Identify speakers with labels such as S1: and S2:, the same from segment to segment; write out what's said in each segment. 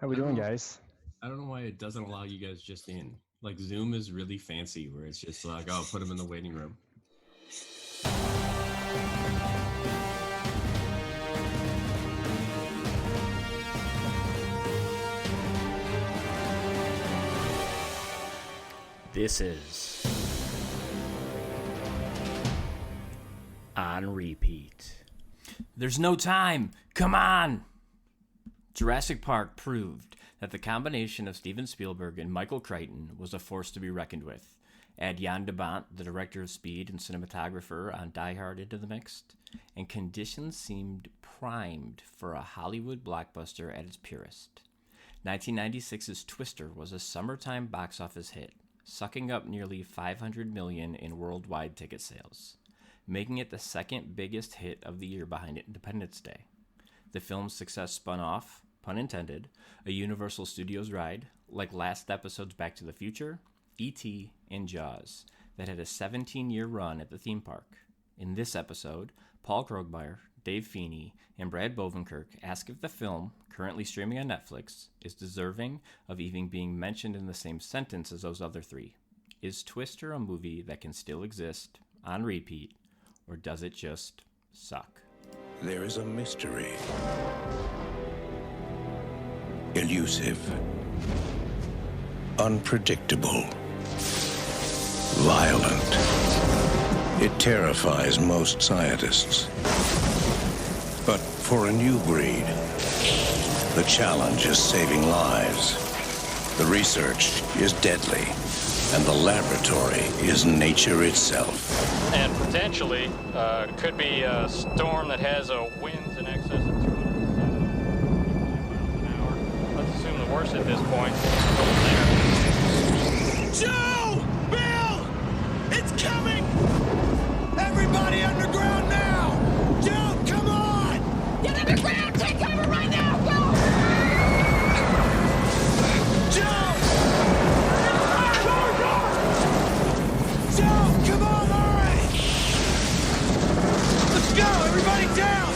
S1: How we
S2: I don't
S1: doing,
S2: know.
S1: guys?
S2: I don't know why it doesn't allow you guys just in. Like Zoom is really fancy, where it's just like, oh, put them in the waiting room.
S3: This is on repeat. There's no time. Come on. Jurassic Park proved that the combination of Steven Spielberg and Michael Crichton was a force to be reckoned with. Add Jan de Bont, the director of Speed and cinematographer on Die Hard, into the mix, and conditions seemed primed for a Hollywood blockbuster at its purest. 1996's Twister was a summertime box office hit, sucking up nearly $500 million in worldwide ticket sales, making it the second biggest hit of the year behind Independence Day. The film's success spun off, pun intended, a Universal Studios ride, like last episode's Back to the Future, E.T., and Jaws, that had a 17-year run at the theme park. In this episode, Paul Krogmeier, Dave Feeney, and Brad Bovenkerk ask if the film, currently streaming on Netflix, is deserving of even being mentioned in the same sentence as those other three. Is Twister a movie that can still exist, on repeat, or does it just suck?
S4: There is a mystery. Elusive. Unpredictable. Violent. It terrifies most scientists. But for a new breed, the challenge is saving lives. The research is deadly, and the laboratory is nature itself.
S5: And potentially could be a storm that has a winds in excess of 275 miles an hour. Let's assume the worst at this point.
S6: Joe! Bill! It's coming! Everybody underground now! Joe, come on! Get underground! Take cover right now! Go! Joe! Joe, come on! All right! Let's go! Everybody down!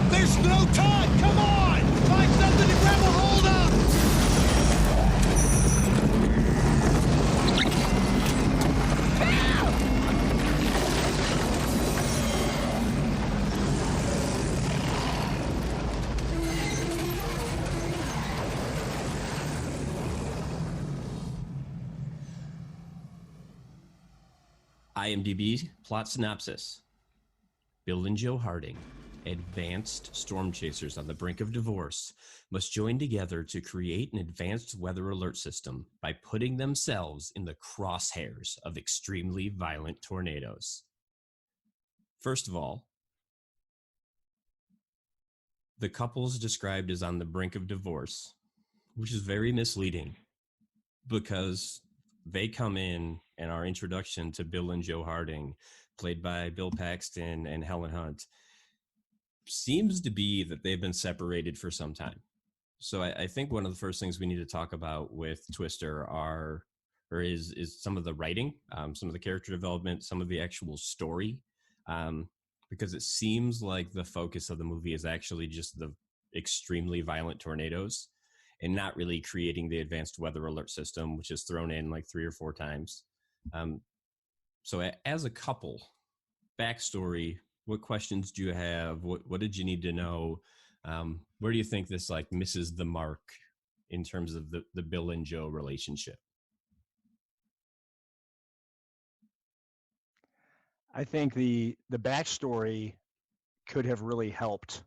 S6: There's no time! Come on! Find something to grab a hold of!
S2: IMDb plot synopsis. Bill and Joe Harding, advanced storm chasers on the brink of divorce, must join together to create an advanced weather alert system by putting themselves in the crosshairs of extremely violent tornadoes. First of all, the couple's described as on the brink of divorce, which is very misleading because they come in and our introduction to Bill and Joe Harding, played by Bill Paxton and Helen Hunt, seems to be that they've been separated for some time. So I think one of the first things we need to talk about with Twister is some of the writing, some of the character development, some of the actual story, because it seems like the focus of the movie is actually just the extremely violent tornadoes and not really creating the advanced weather alert system, which is thrown in like 3 or 4 times. So as a couple, backstory, what questions do you have? What did you need to know? Where do you think this like misses the mark in terms of the Bill and Joe relationship?
S1: I think the backstory could have really helped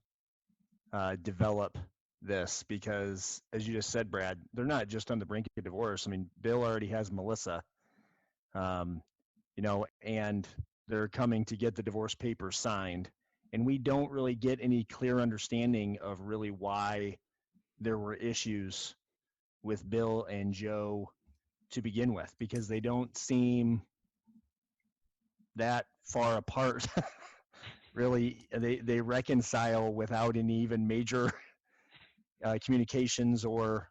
S1: develop this because, as you just said, Brad, they're not just on the brink of divorce. I mean, Bill already has Melissa, and they're coming to get the divorce papers signed. And we don't really get any clear understanding of really why there were issues with Bill and Joe to begin with, because they don't seem that far apart. Really, they reconcile without any even major communications or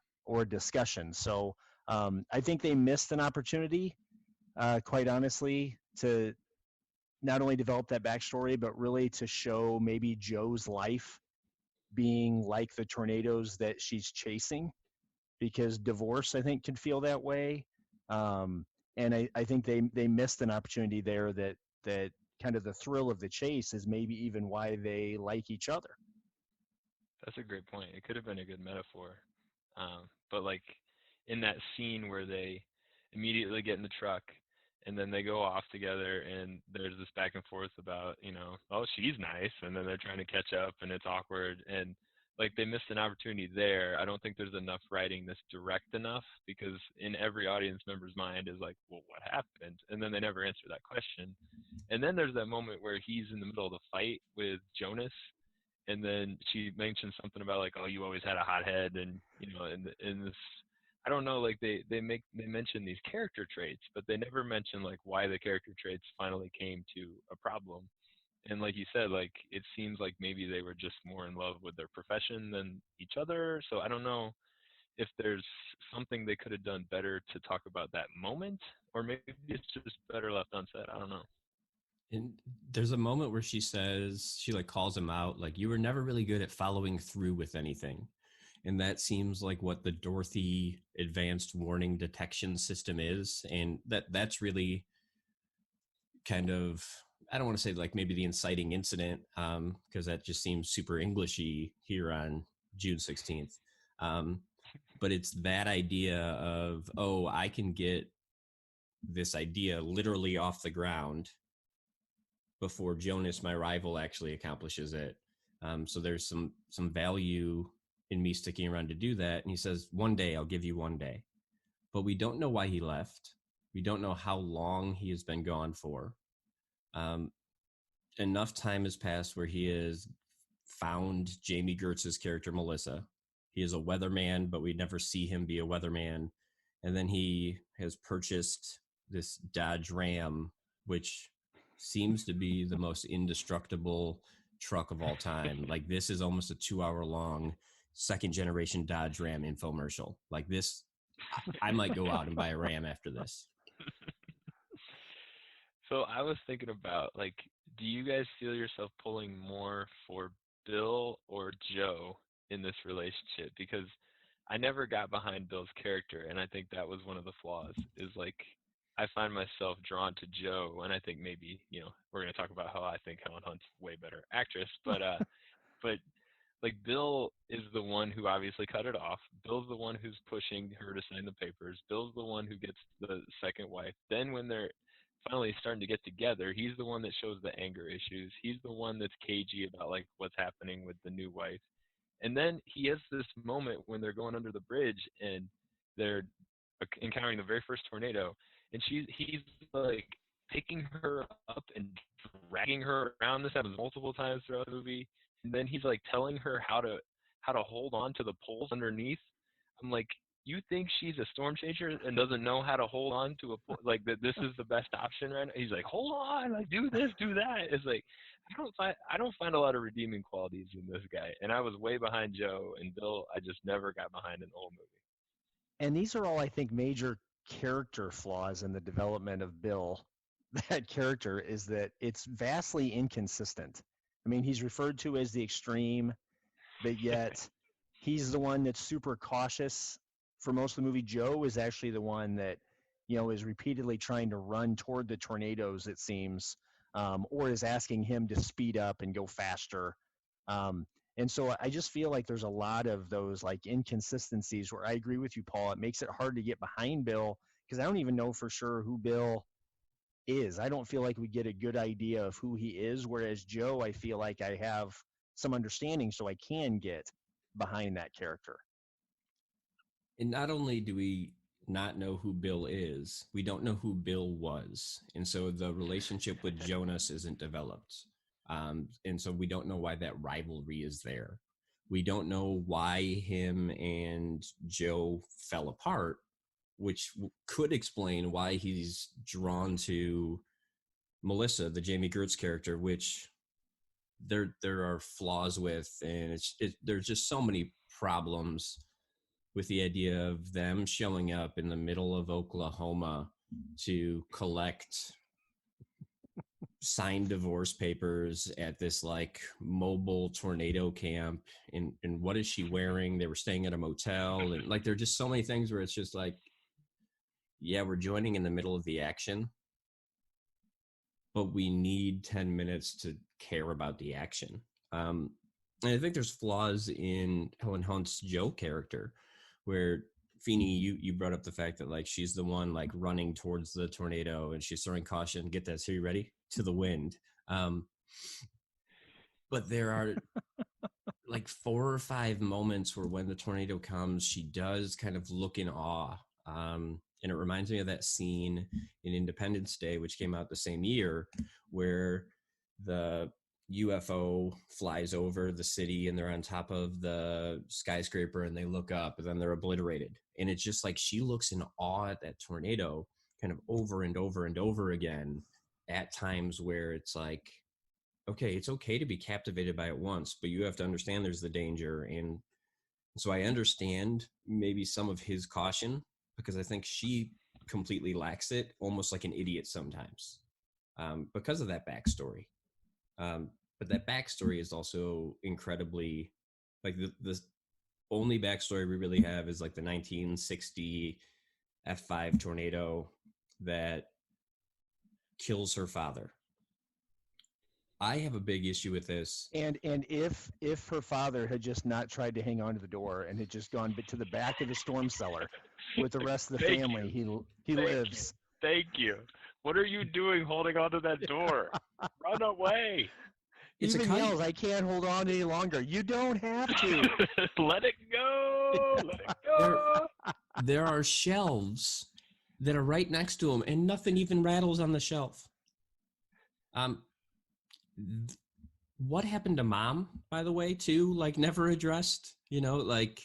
S1: discussion. So I think they missed an opportunity, quite honestly, to not only develop that backstory, but really to show maybe Joe's life being like the tornadoes that she's chasing, because divorce, I think, can feel that way. And I think they missed an opportunity there that kind of the thrill of the chase is maybe even why they like each other.
S7: That's a great point. It could have been a good metaphor. But like in that scene where they immediately get in the truck and then they go off together and there's this back and forth about, oh, she's nice. And then they're trying to catch up and it's awkward. And like they missed an opportunity there. I don't think there's enough writing that's direct enough, because in every audience member's mind is like, well, what happened? And then they never answer that question. And then there's that moment where he's in the middle of the fight with Jonas, and then she mentions something about like, oh, you always had a hot head, and in this, I don't know, like they mention these character traits, but they never mention like why the character traits finally came to a problem. And like you said, like it seems like maybe they were just more in love with their profession than each other. So I don't know if there's something they could have done better to talk about that moment, or maybe it's just better left unsaid. I don't know.
S2: And there's a moment where she says, she like calls him out, like, you were never really good at following through with anything. And that seems like what the Dorothy advanced warning detection system is. And that's really kind of, I don't want to say like maybe the inciting incident, because that just seems super Englishy here on June 16th. But it's that idea of, oh, I can get this idea literally off the ground before Jonas, my rival, actually accomplishes it. So there's some value in me sticking around to do that. And he says, one day, I'll give you one day. But we don't know why he left. We don't know how long he has been gone for. Enough time has passed where he has found Jamie Gertz's character, Melissa. He is a weatherman, but we never see him be a weatherman. And then he has purchased this Dodge Ram, which seems to be the most indestructible truck of all time. Like this is almost a 2-hour long second generation Dodge Ram infomercial. Like this, I might go out and buy a Ram after this.
S7: So I was thinking about, like, do you guys feel yourself pulling more for Bill or Joe in this relationship? Because I never got behind Bill's character, and I think that was one of the flaws, is like I find myself drawn to Joe, and I think maybe, we're going to talk about how I think Helen Hunt's way better actress, but like Bill is the one who obviously cut it off. Bill's the one who's pushing her to sign the papers. Bill's the one who gets the second wife. Then when they're finally starting to get together, he's the one that shows the anger issues. He's the one that's cagey about like what's happening with the new wife. And then he has this moment when they're going under the bridge and they're encountering the very first tornado, and he's like picking her up and dragging her around. This happens multiple times throughout the movie. And then he's like telling her how to hold on to the poles underneath. I'm like, you think she's a storm chaser and doesn't know how to hold on to a pole? Like that this is the best option right now? He's like, hold on, like do this, do that. It's like I don't find a lot of redeeming qualities in this guy. And I was way behind Joe, and Bill I just never got behind in the whole movie.
S1: And these are all, I think, major character flaws in the development of Bill. That character is that it's vastly inconsistent. I mean, he's referred to as the extreme, but yet he's the one that's super cautious for most of the movie. Joe is actually the one that, is repeatedly trying to run toward the tornadoes, it seems, or is asking him to speed up and go faster. And so I just feel like there's a lot of those like inconsistencies where I agree with you, Paul. It makes it hard to get behind Bill because I don't even know for sure who Bill is. I don't feel like we get a good idea of who he is, whereas Joe, I feel like I have some understanding so I can get behind that character.
S2: And not only do we not know who Bill is, we don't know who Bill was. And so the relationship with Jonas isn't developed. And so we don't know why that rivalry is there. We don't know why him and Joe fell apart, which could explain why he's drawn to Melissa, the Jamie Gertz character, which there are flaws with, and there's just so many problems with the idea of them showing up in the middle of Oklahoma to collect signed divorce papers at this like mobile tornado camp. And what is she wearing? They were staying at a motel, and like there are just so many things where it's just like, yeah, we're joining in the middle of the action, but we need 10 minutes to care about the action. And I think there's flaws in Helen Hunt's Joe character, where Feeney, you brought up the fact that like she's the one like running towards the tornado and she's throwing caution. Get this, are you ready? To the wind. But there are like 4 or 5 moments where when the tornado comes, she does kind of look in awe. And it reminds me of that scene in Independence Day, which came out the same year, where the UFO flies over the city and they're on top of the skyscraper and they look up and then they're obliterated. And it's just like she looks in awe at that tornado kind of over and over and over again at times where it's like, okay, it's okay to be captivated by it once, but you have to understand there's the danger. And so I understand maybe some of his caution, because I think she completely lacks it, almost like an idiot sometimes, because of that backstory. But that backstory is also incredibly, like the only backstory we really have is like the 1960 F5 tornado that kills her father. I have a big issue with this.
S1: And if her father had just not tried to hang on to the door and had just gone to the back of the storm cellar with the rest of the family, he lives.
S7: Thank you. What are you doing holding onto that door? Run away.
S1: He even yells, I can't hold on any longer. You don't have to.
S7: Let it go. Let it go.
S2: There are shelves that are right next to him and nothing even rattles on the shelf. What happened to Mom, by the way, too? Like, never addressed, like.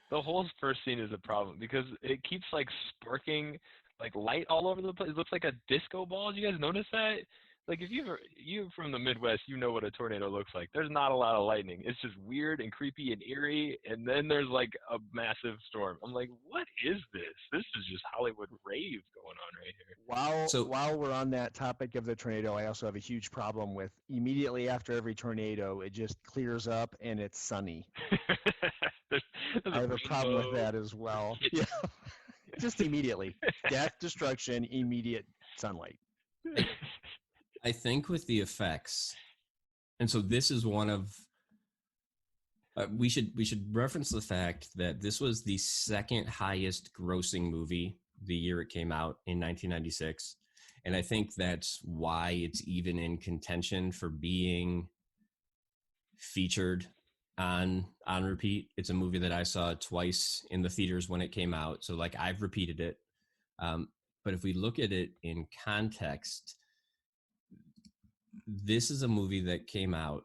S7: The whole first scene is a problem because it keeps like sparking like light all over the place. It looks like a disco ball. Did you guys notice that? Like, if you're from the Midwest, you know what a tornado looks like. There's not a lot of lightning. It's just weird and creepy and eerie, and then there's like a massive storm. I'm like, what is this? This is just Hollywood rave going on right here.
S1: While we're on that topic of the tornado, I also have a huge problem with immediately after every tornado, it just clears up and it's sunny.
S7: there's
S1: I have a problem with that as well. Yeah, just immediately. Death, destruction, immediate sunlight.
S2: I think with the effects, and so this is one of we should reference the fact that this was the second highest grossing movie the year it came out in 1996, and I think that's why it's even in contention for being featured on repeat. It's a movie that I saw twice in the theaters when it came out, so like I've repeated it. But if we look at it in context, this is a movie that came out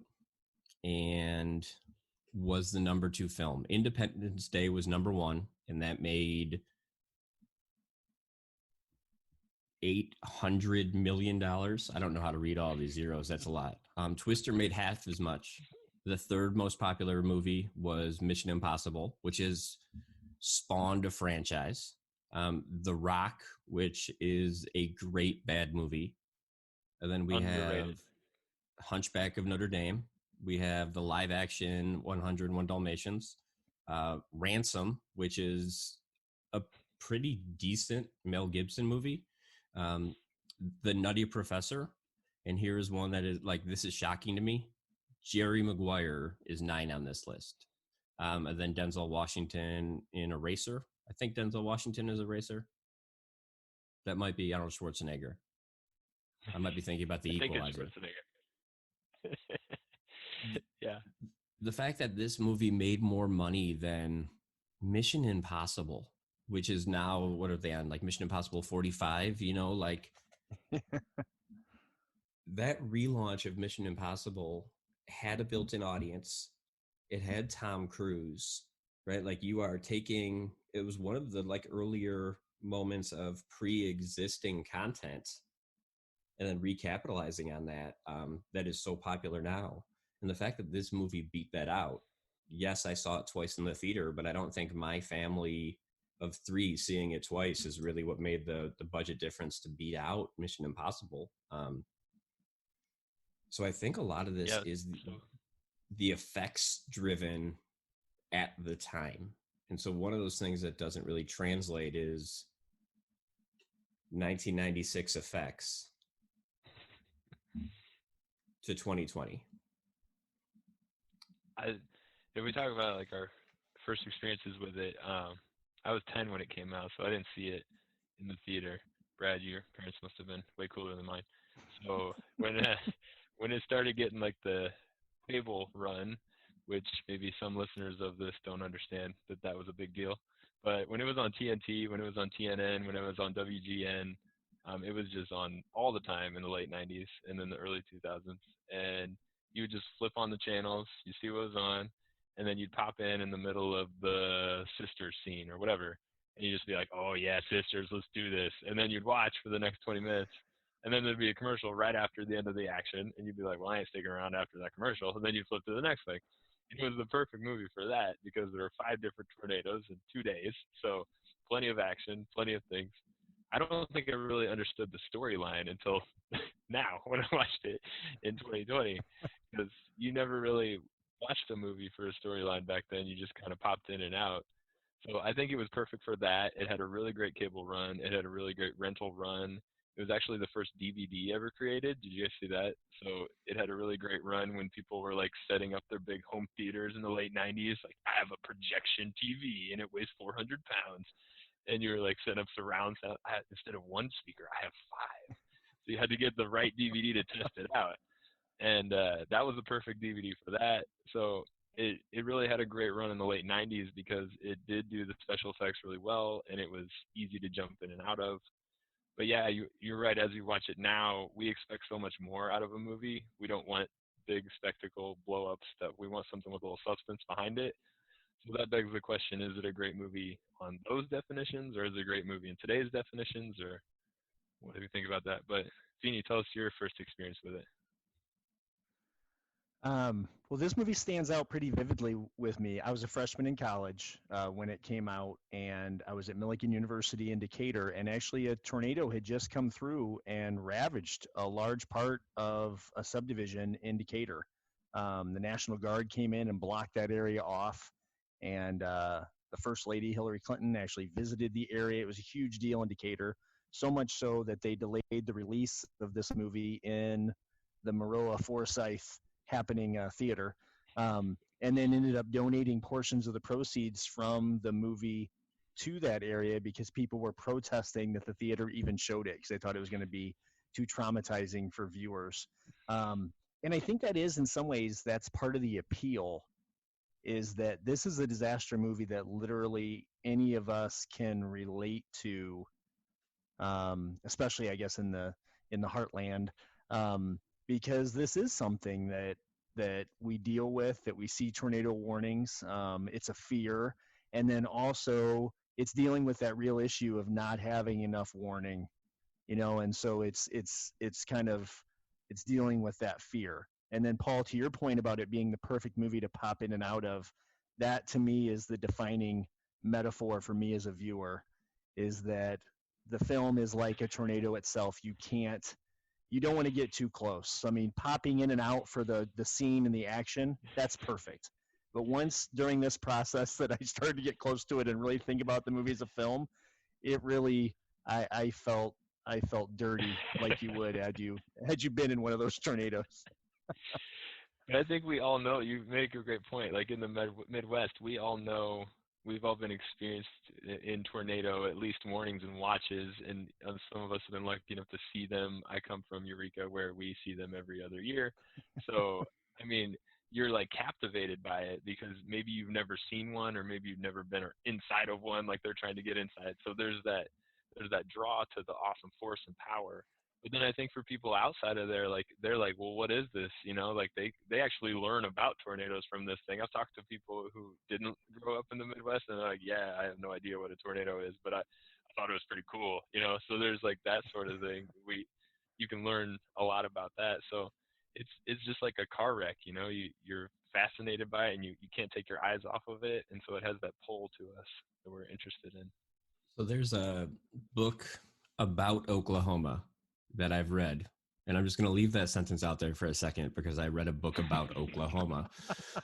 S2: and was the number 2 film. Independence Day was number 1, and that made $800 million. I don't know how to read all these zeros. That's a lot. Twister made half as much. The third most popular movie was Mission Impossible, which has spawned a franchise. The Rock, which is a great bad movie. And then we have Hunchback of Notre Dame. We have the live action 101 Dalmatians. Ransom, which is a pretty decent Mel Gibson movie. The Nutty Professor. And here's one that is like, this is shocking to me. Jerry Maguire is 9 on this list. And then Denzel Washington in Eraser. I think Denzel Washington is Eraser. That might be Arnold Schwarzenegger. I might be thinking about the Equalizer.
S7: Yeah.
S2: The fact that this movie made more money than Mission Impossible, which is now, what are they on? Like Mission Impossible 45, like that relaunch of Mission Impossible had a built-in audience. It had Tom Cruise, right? Like you are taking, it was one of the like earlier moments of pre-existing content and then recapitalizing on that, that is so popular now. And the fact that this movie beat that out, yes, I saw it twice in the theater, but I don't think my family of 3 seeing it twice is really what made the budget difference to beat out Mission Impossible. So I think a lot of this is the effects driven at the time. And so one of those things that doesn't really translate is 1996 effects to 2020.
S7: If we talk about like our first experiences with it, I was 10 when it came out, so I didn't see it in the theater. Brad, your parents must have been way cooler than mine. So when it started getting like the cable run, which maybe some listeners of this don't understand that was a big deal, but when it was on TNT, when it was on TNN, when it was on WGN, it was just on all the time in the late 90s and then the early 2000s. And you would just flip on the channels, you see what was on, and then you'd pop in the middle of the sisters scene or whatever, and you'd just be like, oh yeah, sisters, let's do this. And then you'd watch for the next 20 minutes, and then there'd be a commercial right after the end of the action, and you'd be like, well, I ain't sticking around after that commercial. And then you'd flip to the next thing. It was the perfect movie for that because there were 5 different tornadoes in 2 days, so plenty of action, plenty of things. I don't think I really understood the storyline until now when I watched it in 2020, because you never really watched a movie for a storyline back then. You just kind of popped in and out. So I think it was perfect for that. It had a really great cable run. It had a really great rental run. It was actually the first DVD ever created. Did you guys see that? So it had a really great run when people were like setting up their big home theaters in the late 90s. Like, I have a projection TV and it weighs 400 pounds. And you were like setting up surround sound. Instead of 1 speaker, I have 5. So you had to get the right DVD to test it out. And that was the perfect DVD for that. So it really had a great run in the late 90s because it did do the special effects really well, and it was easy to jump in and out of. But yeah, you're right. As you watch it now, we expect so much more out of a movie. We don't want big spectacle blow-up stuff. We want something with a little substance behind it. So that begs the question, is it a great movie on those definitions, or is it a great movie in today's definitions, or what do you think about that? But Feeney, tell us your first experience with it.
S1: Well, this movie stands out pretty vividly with me. I was a freshman in college when it came out, and I was at Millikan University in Decatur, and actually a tornado had just come through and ravaged a large part of a subdivision in Decatur. The National Guard came in and blocked that area off, and the First Lady, Hillary Clinton, actually visited the area. It was a huge deal in Decatur, so much so that they delayed the release of this movie in the Maroa Forsyth happening theater, and then ended up donating portions of the proceeds from the movie to that area because people were protesting that the theater even showed it because they thought it was going to be too traumatizing for viewers. And I think that is, in some ways, that's part of the appeal, is that this is a disaster movie that literally any of us can relate to, especially, I guess, in the Heartland. Because this is something that we deal with, that we see tornado warnings. It's a fear. And then also it's dealing with that real issue of not having enough warning, and so it's dealing with that fear. And then Paul, to your point about it being the perfect movie to pop in and out of, that to me is the defining metaphor for me as a viewer, is that the film is like a tornado itself. You don't want to get too close. I mean, popping in and out for the scene and the action, that's perfect. But once during this process that I started to get close to it and really think about the movie as a film, it really, I felt dirty, like you would had you been in one of those tornadoes.
S7: I think we all know, you make a great point. Like in the Midwest, we all know, we've all been experienced in tornado, at least warnings and watches, and some of us have been lucky enough to see them. I come from Eureka, where we see them every other year. So, I mean, you're like captivated by it because maybe you've never seen one, or maybe you've never been inside of one, like they're trying to get inside. So there's that draw to the awesome force and power. But then I think for people outside of there, like they're like, well, what is this? Like they actually learn about tornadoes from this thing. I've talked to people who didn't grow up in the Midwest, and they're like, yeah, I have no idea what a tornado is, but I thought it was pretty cool, you know. So there's like that sort of thing. You can learn a lot about that. So it's just like a car wreck, you know. You're fascinated by it, and you can't take your eyes off of it, and so it has that pull to us that we're interested in.
S2: So there's a book about Oklahoma that I've read, and I'm just going to leave that sentence out there for a second because I read a book about Oklahoma,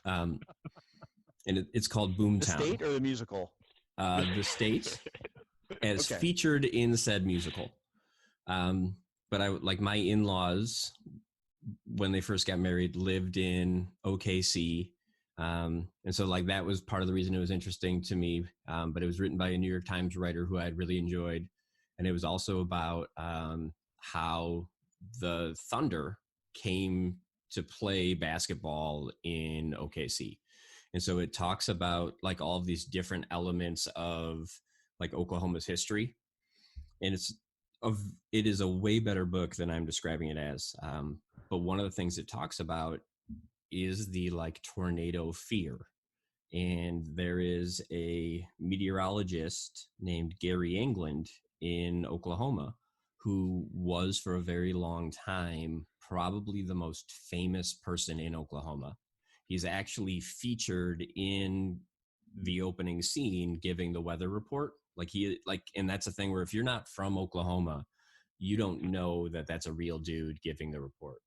S2: and it's called Boomtown.
S1: The state or the musical?
S2: The state, as
S1: Okay.
S2: featured in said musical. But I like my in-laws when they first got married lived in OKC. And so like that was part of the reason it was interesting to me. But it was written by a New York Times writer who I had really enjoyed. And it was also about how the Thunder came to play basketball in OKC. And so it talks about like all of these different elements of like Oklahoma's history. And it is a way better book than I'm describing it as. But one of the things it talks about is the like tornado fear. And there is a meteorologist named Gary England in Oklahoma who was for a very long time probably the most famous person in Oklahoma. He's actually featured in the opening scene giving the weather report. And that's a thing where if you're not from Oklahoma, you don't know that that's a real dude giving the report.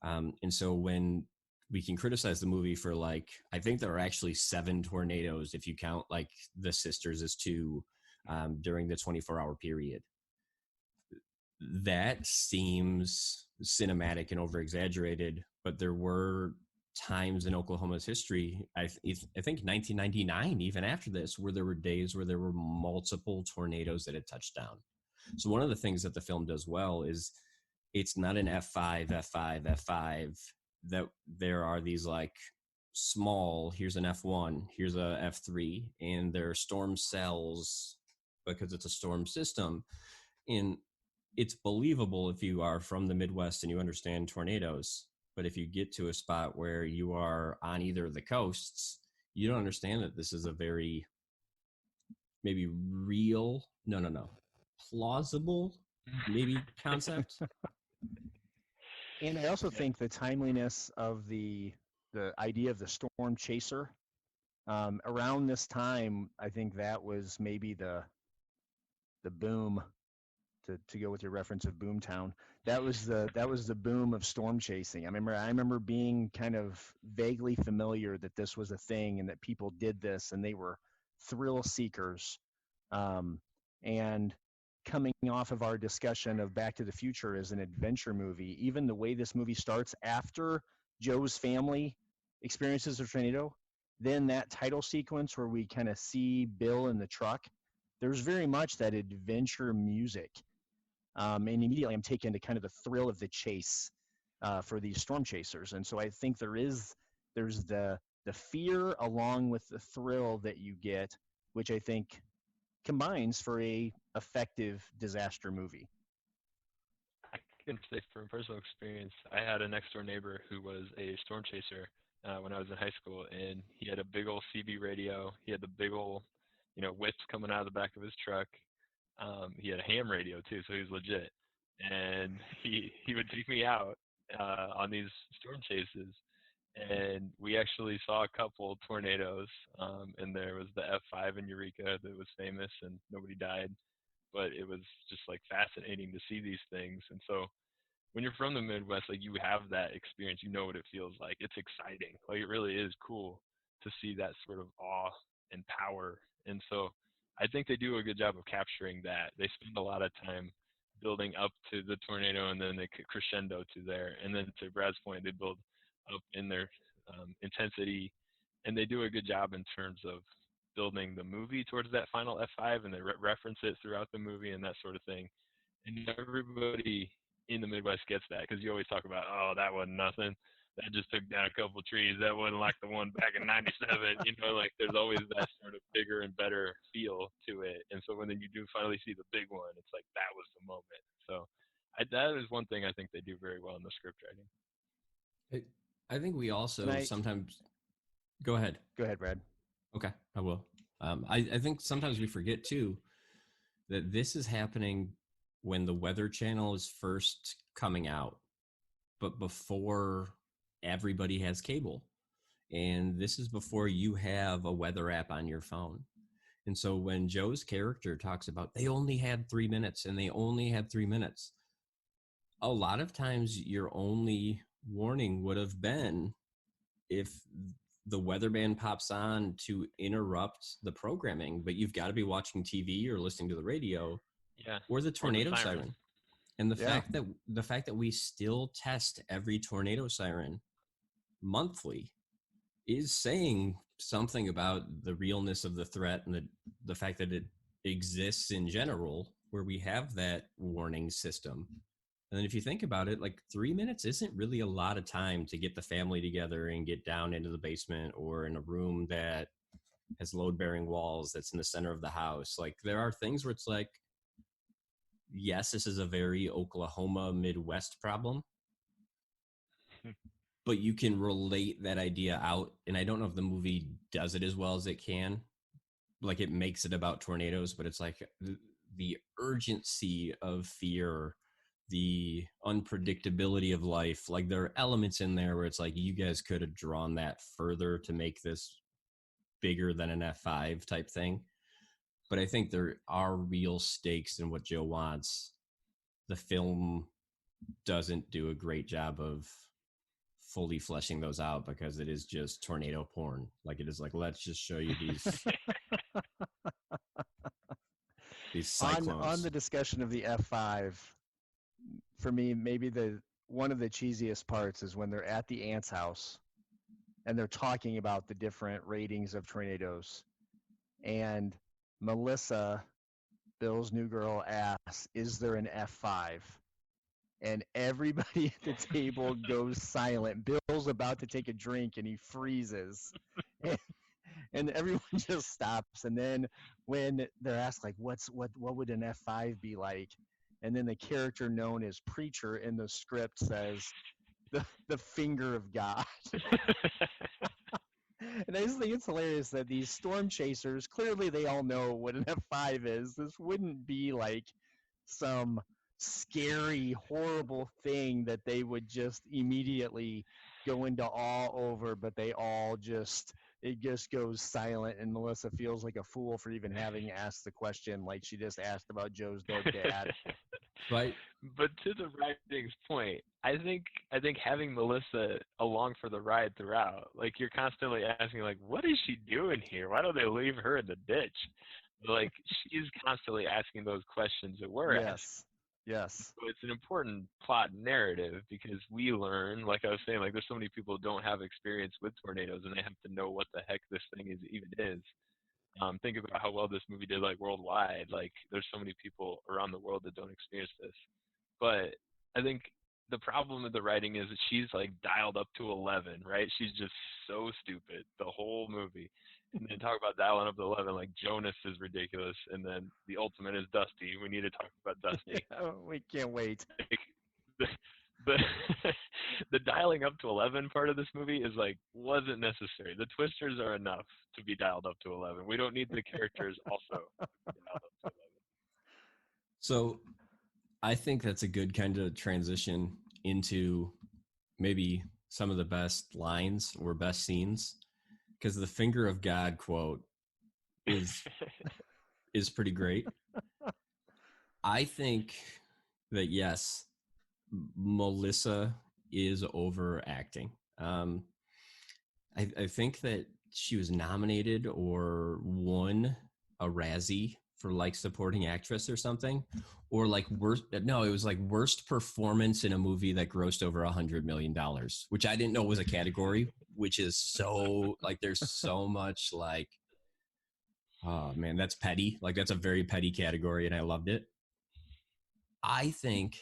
S2: And so when we can criticize the movie for like, I think there are actually 7 tornadoes if you count like the sisters as 2 during the 24-hour period. That seems cinematic and over-exaggerated, but there were times in Oklahoma's history, I think 1999, even after this, where there were days where there were multiple tornadoes that had touched down. So one of the things that the film does well is it's not an F5, F5, F5, that there are these like small, here's an F1, here's a F3, and there are storm cells because it's a storm system. And it's believable if you are from the Midwest and you understand tornadoes. But if you get to a spot where you are on either of the coasts, you don't understand that this is a very maybe real, plausible maybe concept.
S1: And I also think the timeliness of the idea of the storm chaser around this time, I think that was maybe the boom. To go with your reference of Boomtown, that was the boom of storm chasing. I remember being kind of vaguely familiar that this was a thing and that people did this and they were thrill seekers. And coming off of our discussion of Back to the Future as an adventure movie, even the way this movie starts after Joe's family experiences a tornado, then that title sequence where we kind of see Bill in the truck, there's very much that adventure music. And immediately I'm taken to kind of the thrill of the chase for these storm chasers. And so I think there's the fear along with the thrill that you get, which I think combines for a effective disaster movie.
S7: I can say from personal experience, I had a next door neighbor who was a storm chaser when I was in high school, and he had a big old CB radio. He had the big old, whips coming out of the back of his truck. He had a ham radio too, so he was legit. And he would take me out on these storm chases, and we actually saw a couple tornadoes. And there was the F5 in Eureka that was famous, and nobody died. But it was just like fascinating to see these things. And so when you're from the Midwest, like you have that experience, you know what it feels like. It's exciting. Like it really is cool to see that sort of awe and power. And so I think they do a good job of capturing that. They spend a lot of time building up to the tornado, and then they crescendo to there. And then to Brad's point, they build up in their intensity, and they do a good job in terms of building the movie towards that final F5, and they reference it throughout the movie and that sort of thing. And everybody in the Midwest gets that, because you always talk about, oh, that wasn't nothing. That just took down a couple trees. That wasn't like the one back in '97. Like there's always that sort of bigger and better feel to it. And so when then you do finally see the big one, it's like that was the moment. So that is one thing I think they do very well in the script writing.
S2: I think we also sometimes go ahead.
S1: Go ahead, Brad.
S2: Okay, I will. I think sometimes we forget too that this is happening when the Weather Channel is first coming out, but before everybody has cable. And this is before you have a weather app on your phone. And so when Joe's character talks about they only had 3 minutes and they only had 3 minutes, a lot of times your only warning would have been if the weatherman pops on to interrupt the programming, but you've got to be watching TV or listening to the radio, or the tornado siren. And the fact that we still test every tornado siren monthly is saying something about the realness of the threat and the fact that it exists in general, where we have that warning system. And then if you think about it, like 3 minutes isn't really a lot of time to get the family together and get down into the basement or in a room that has load-bearing walls that's in the center of the house. Like there are things where it's like, yes, this is a very Oklahoma Midwest problem, but you can relate that idea out. And I don't know if the movie does it as well as it can. Like it makes it about tornadoes, but it's like the urgency of fear, the unpredictability of life. Like there are elements in there where it's like you guys could have drawn that further to make this bigger than an F5 type thing. But I think there are real stakes in what Joe wants. The film doesn't do a great job of fully fleshing those out because it is just tornado porn. Like it is like, let's just show you these cyclones.
S1: On the discussion of the F5, for me, maybe one of the cheesiest parts is when they're at the aunt's house and they're talking about the different ratings of tornadoes. And Melissa, Bill's new girl, asks, is there an F5? And everybody at the table goes silent. Bill's about to take a drink and he freezes. And everyone just stops. And then when they're asked, like, what would an F5 be like? And then the character known as Preacher in the script says, the finger of God. And I just think it's hilarious that these storm chasers, clearly they all know what an F5 is. This wouldn't be like some scary, horrible thing that they would just immediately go into awe over, but it just goes silent, and Melissa feels like a fool for even having asked the question like she just asked about Joe's dead dad.
S2: Right.
S7: But to the writing's point, I think having Melissa along for the ride throughout, like you're constantly asking, like, what is she doing here? Why don't they leave her in the ditch? Like she's constantly asking those questions that we're asking.
S1: Yes.
S7: So it's an important plot narrative because we learn, like I was saying, like there's so many people who don't have experience with tornadoes and they have to know what the heck this thing is. Think about how well this movie did, like worldwide. Like there's so many people around the world that don't experience this. But I think the problem with the writing is that she's like dialed up to 11, right? She's just so stupid the whole movie. And then talk about dialing up to 11, like Jonas is ridiculous. And then the ultimate is Dusty. We need to talk about Dusty.
S1: We can't wait.
S7: The dialing up to 11 part of this movie is like, wasn't necessary. The twisters are enough to be dialed up to 11. We don't need the characters also dialed up to 11.
S2: So I think that's a good kind of transition into maybe some of the best lines or best scenes, because the finger of God quote is pretty great. I think that, yes, Melissa is overacting. I think that she was nominated or won a Razzie for like supporting actress or something, or like it was like worst performance in a movie that grossed over $100 million, which I didn't know was a category, which is so like, there's so much like, oh man, that's petty. Like that's a very petty category. And I loved it. I think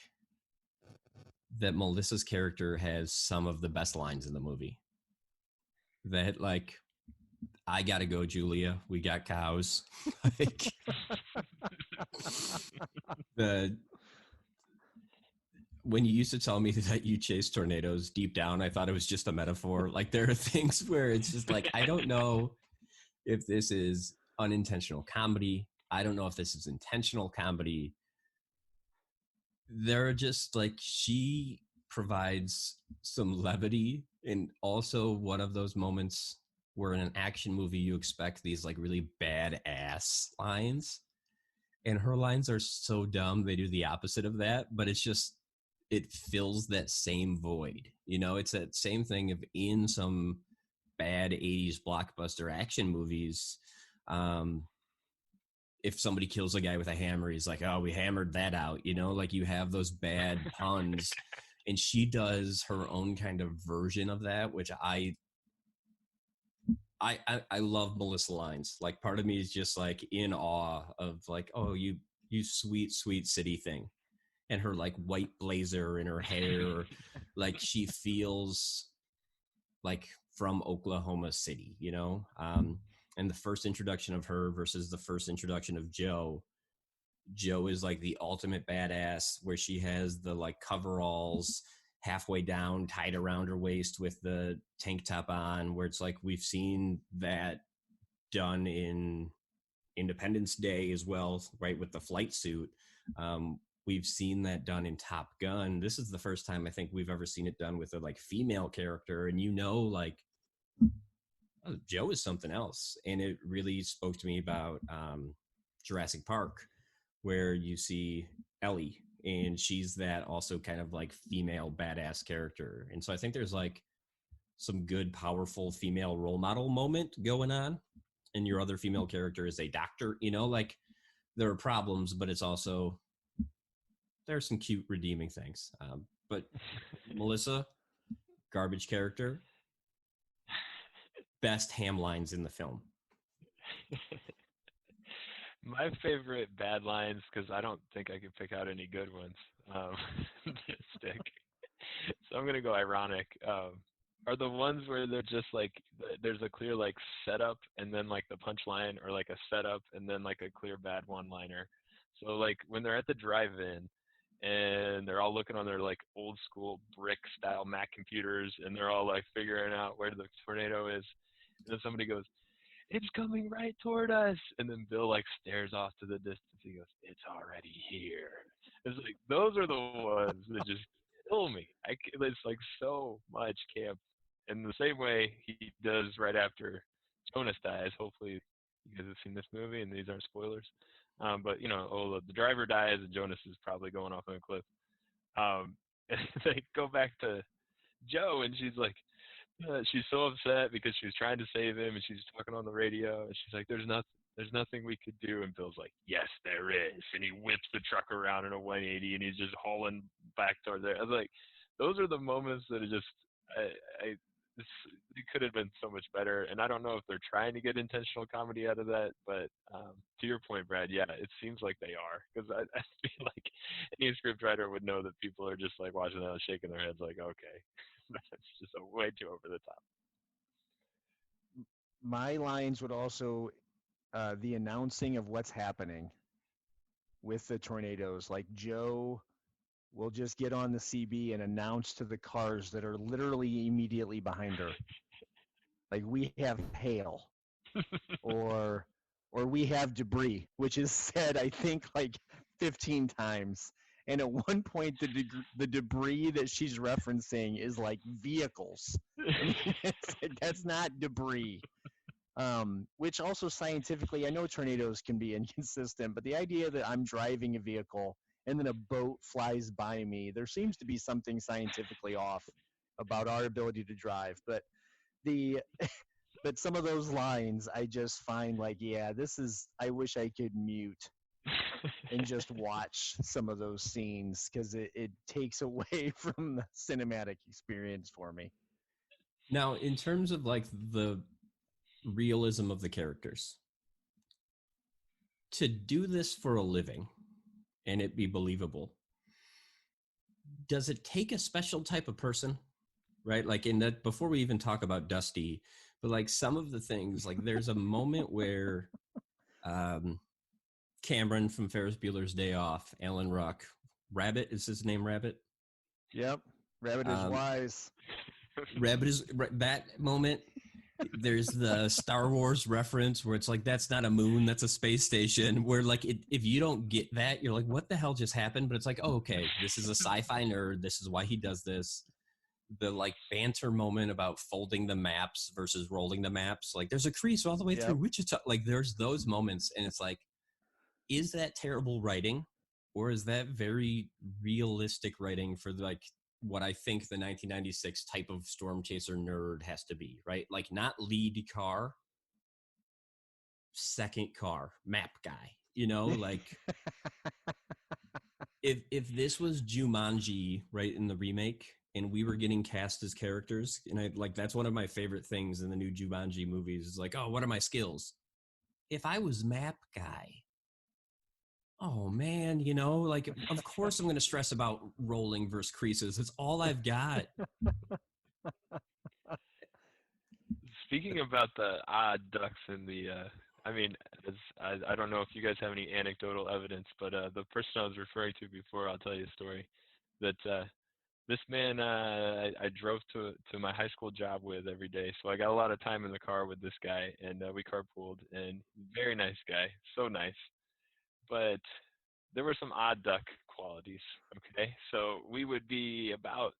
S2: that Melissa's character has some of the best lines in the movie. That like, I gotta go, Julia. We got cows. Like, when you used to tell me that you chase tornadoes, deep down, I thought it was just a metaphor. Like there are things where it's just like, I don't know if this is unintentional comedy I don't know if this is intentional comedy. They're just like, she provides some levity, and also one of those moments where in an action movie you expect these like really badass lines, and her lines are so dumb they do the opposite of that, but it's just, it fills that same void. You know, it's that same thing of in some bad 80s blockbuster action movies, if somebody kills a guy with a hammer, he's like, oh, we hammered that out, you know, like you have those bad puns. And she does her own kind of version of that, which I love Melissa lines. Like, part of me is just like in awe of like, oh, you sweet city thing. And her like white blazer and her hair, like she feels like from Oklahoma City, you know? And the first introduction of her versus the first introduction of Joe is like the ultimate badass, where she has the like coveralls halfway down, tied around her waist with the tank top on, where it's like, we've seen that done in Independence Day as well, right, with the flight suit. We've seen that done in Top Gun. This is the first time I think we've ever seen it done with a like female character, and you know, like, oh, Joe is something else. And it really spoke to me about Jurassic Park, where you see Ellie, and she's that also kind of like female badass character. And so I think there's like some good, powerful female role model moment going on. And your other female character is a doctor, you know, like there are problems, but it's also, there's some cute redeeming things. But Melissa, garbage character, best ham lines in the film.
S7: My favorite bad lines, because I don't think I can pick out any good ones, stick. So I'm going to go ironic, are the ones where they're just like, there's a clear like setup and then like the punchline, or like a setup and then like a clear bad one-liner. So like when they're at the drive-in and they're all looking on their like old school brick style Mac computers, and they're all like figuring out where the tornado is, and then somebody goes, "It's coming right toward us," and then Bill like stares off to the distance. He goes, "It's already here." It's like, those are the ones that just kill me. It's like so much camp. In the same way he does right after Jonas dies. Hopefully you guys have seen this movie and these aren't spoilers. But you know, the driver dies and Jonas is probably going off on a cliff. And they go back to Joe, and she's like, she's so upset because she was trying to save him, and she's talking on the radio, and she's like, there's nothing we could do. And Bill's like, yes, there is. And he whips the truck around in a 180, and he's just hauling back toward there. I was like, those are the moments that are just, it could have been so much better. And I don't know if they're trying to get intentional comedy out of that, but to your point, Brad, yeah, it seems like they are, because I feel like any scriptwriter would know that people are just like watching that, shaking their heads like, okay, that's just way too over the top.
S1: My lines would also, the announcing of what's happening with the tornadoes, like Joe will just get on the CB and announce to the cars that are literally immediately behind her, like, we have hail, or we have debris, which is said, I think, like 15 times. And at one point, the debris that she's referencing is like vehicles. I mean, that's not debris. Which also scientifically, I know tornadoes can be inconsistent, but the idea that I'm driving a vehicle and then a boat flies by me, there seems to be something scientifically off about our ability to drive. But but some of those lines, I just find like, yeah, I wish I could mute and just watch some of those scenes, because it takes away from the cinematic experience for me.
S2: Now, in terms of like the realism of the characters, to do this for a living and it be believable, does it take a special type of person, right? Like, in that, before we even talk about Dusty, but like some of the things, like there's a moment where Cameron from Ferris Bueller's Day Off, Alan Ruck, Rabbit, is his name Rabbit?
S1: Yep, Rabbit is wise.
S2: Rabbit is, that moment, There's the Star Wars reference where it's like, that's not a moon, that's a space station. Where like, if you don't get that, you're like, what the hell just happened? But it's like, oh, okay, this is a sci-fi nerd. This is why he does this. The like banter moment about folding the maps versus rolling the maps. Like, there's a crease all the way through Wichita. Like, there's those moments, and it's like, is that terrible writing, or is that very realistic writing for like what I think the 1996 type of storm chaser nerd has to be, right? Like, not lead car, second car, map guy, you know, like if this was Jumanji, right, in the remake, and we were getting cast as characters, and I like, that's one of my favorite things in the new Jumanji movies is like, oh, what are my skills? If I was map guy, oh man, you know, like, of course I'm going to stress about rolling versus creases. It's all I've got.
S7: Speaking about the odd ducks in the, I mean, I don't know if you guys have any anecdotal evidence, but the person I was referring to before, I'll tell you a story. That this man I drove to my high school job with every day, so I got a lot of time in the car with this guy, and we carpooled. And very nice guy, so nice. But there were some odd duck qualities, okay? So we would be about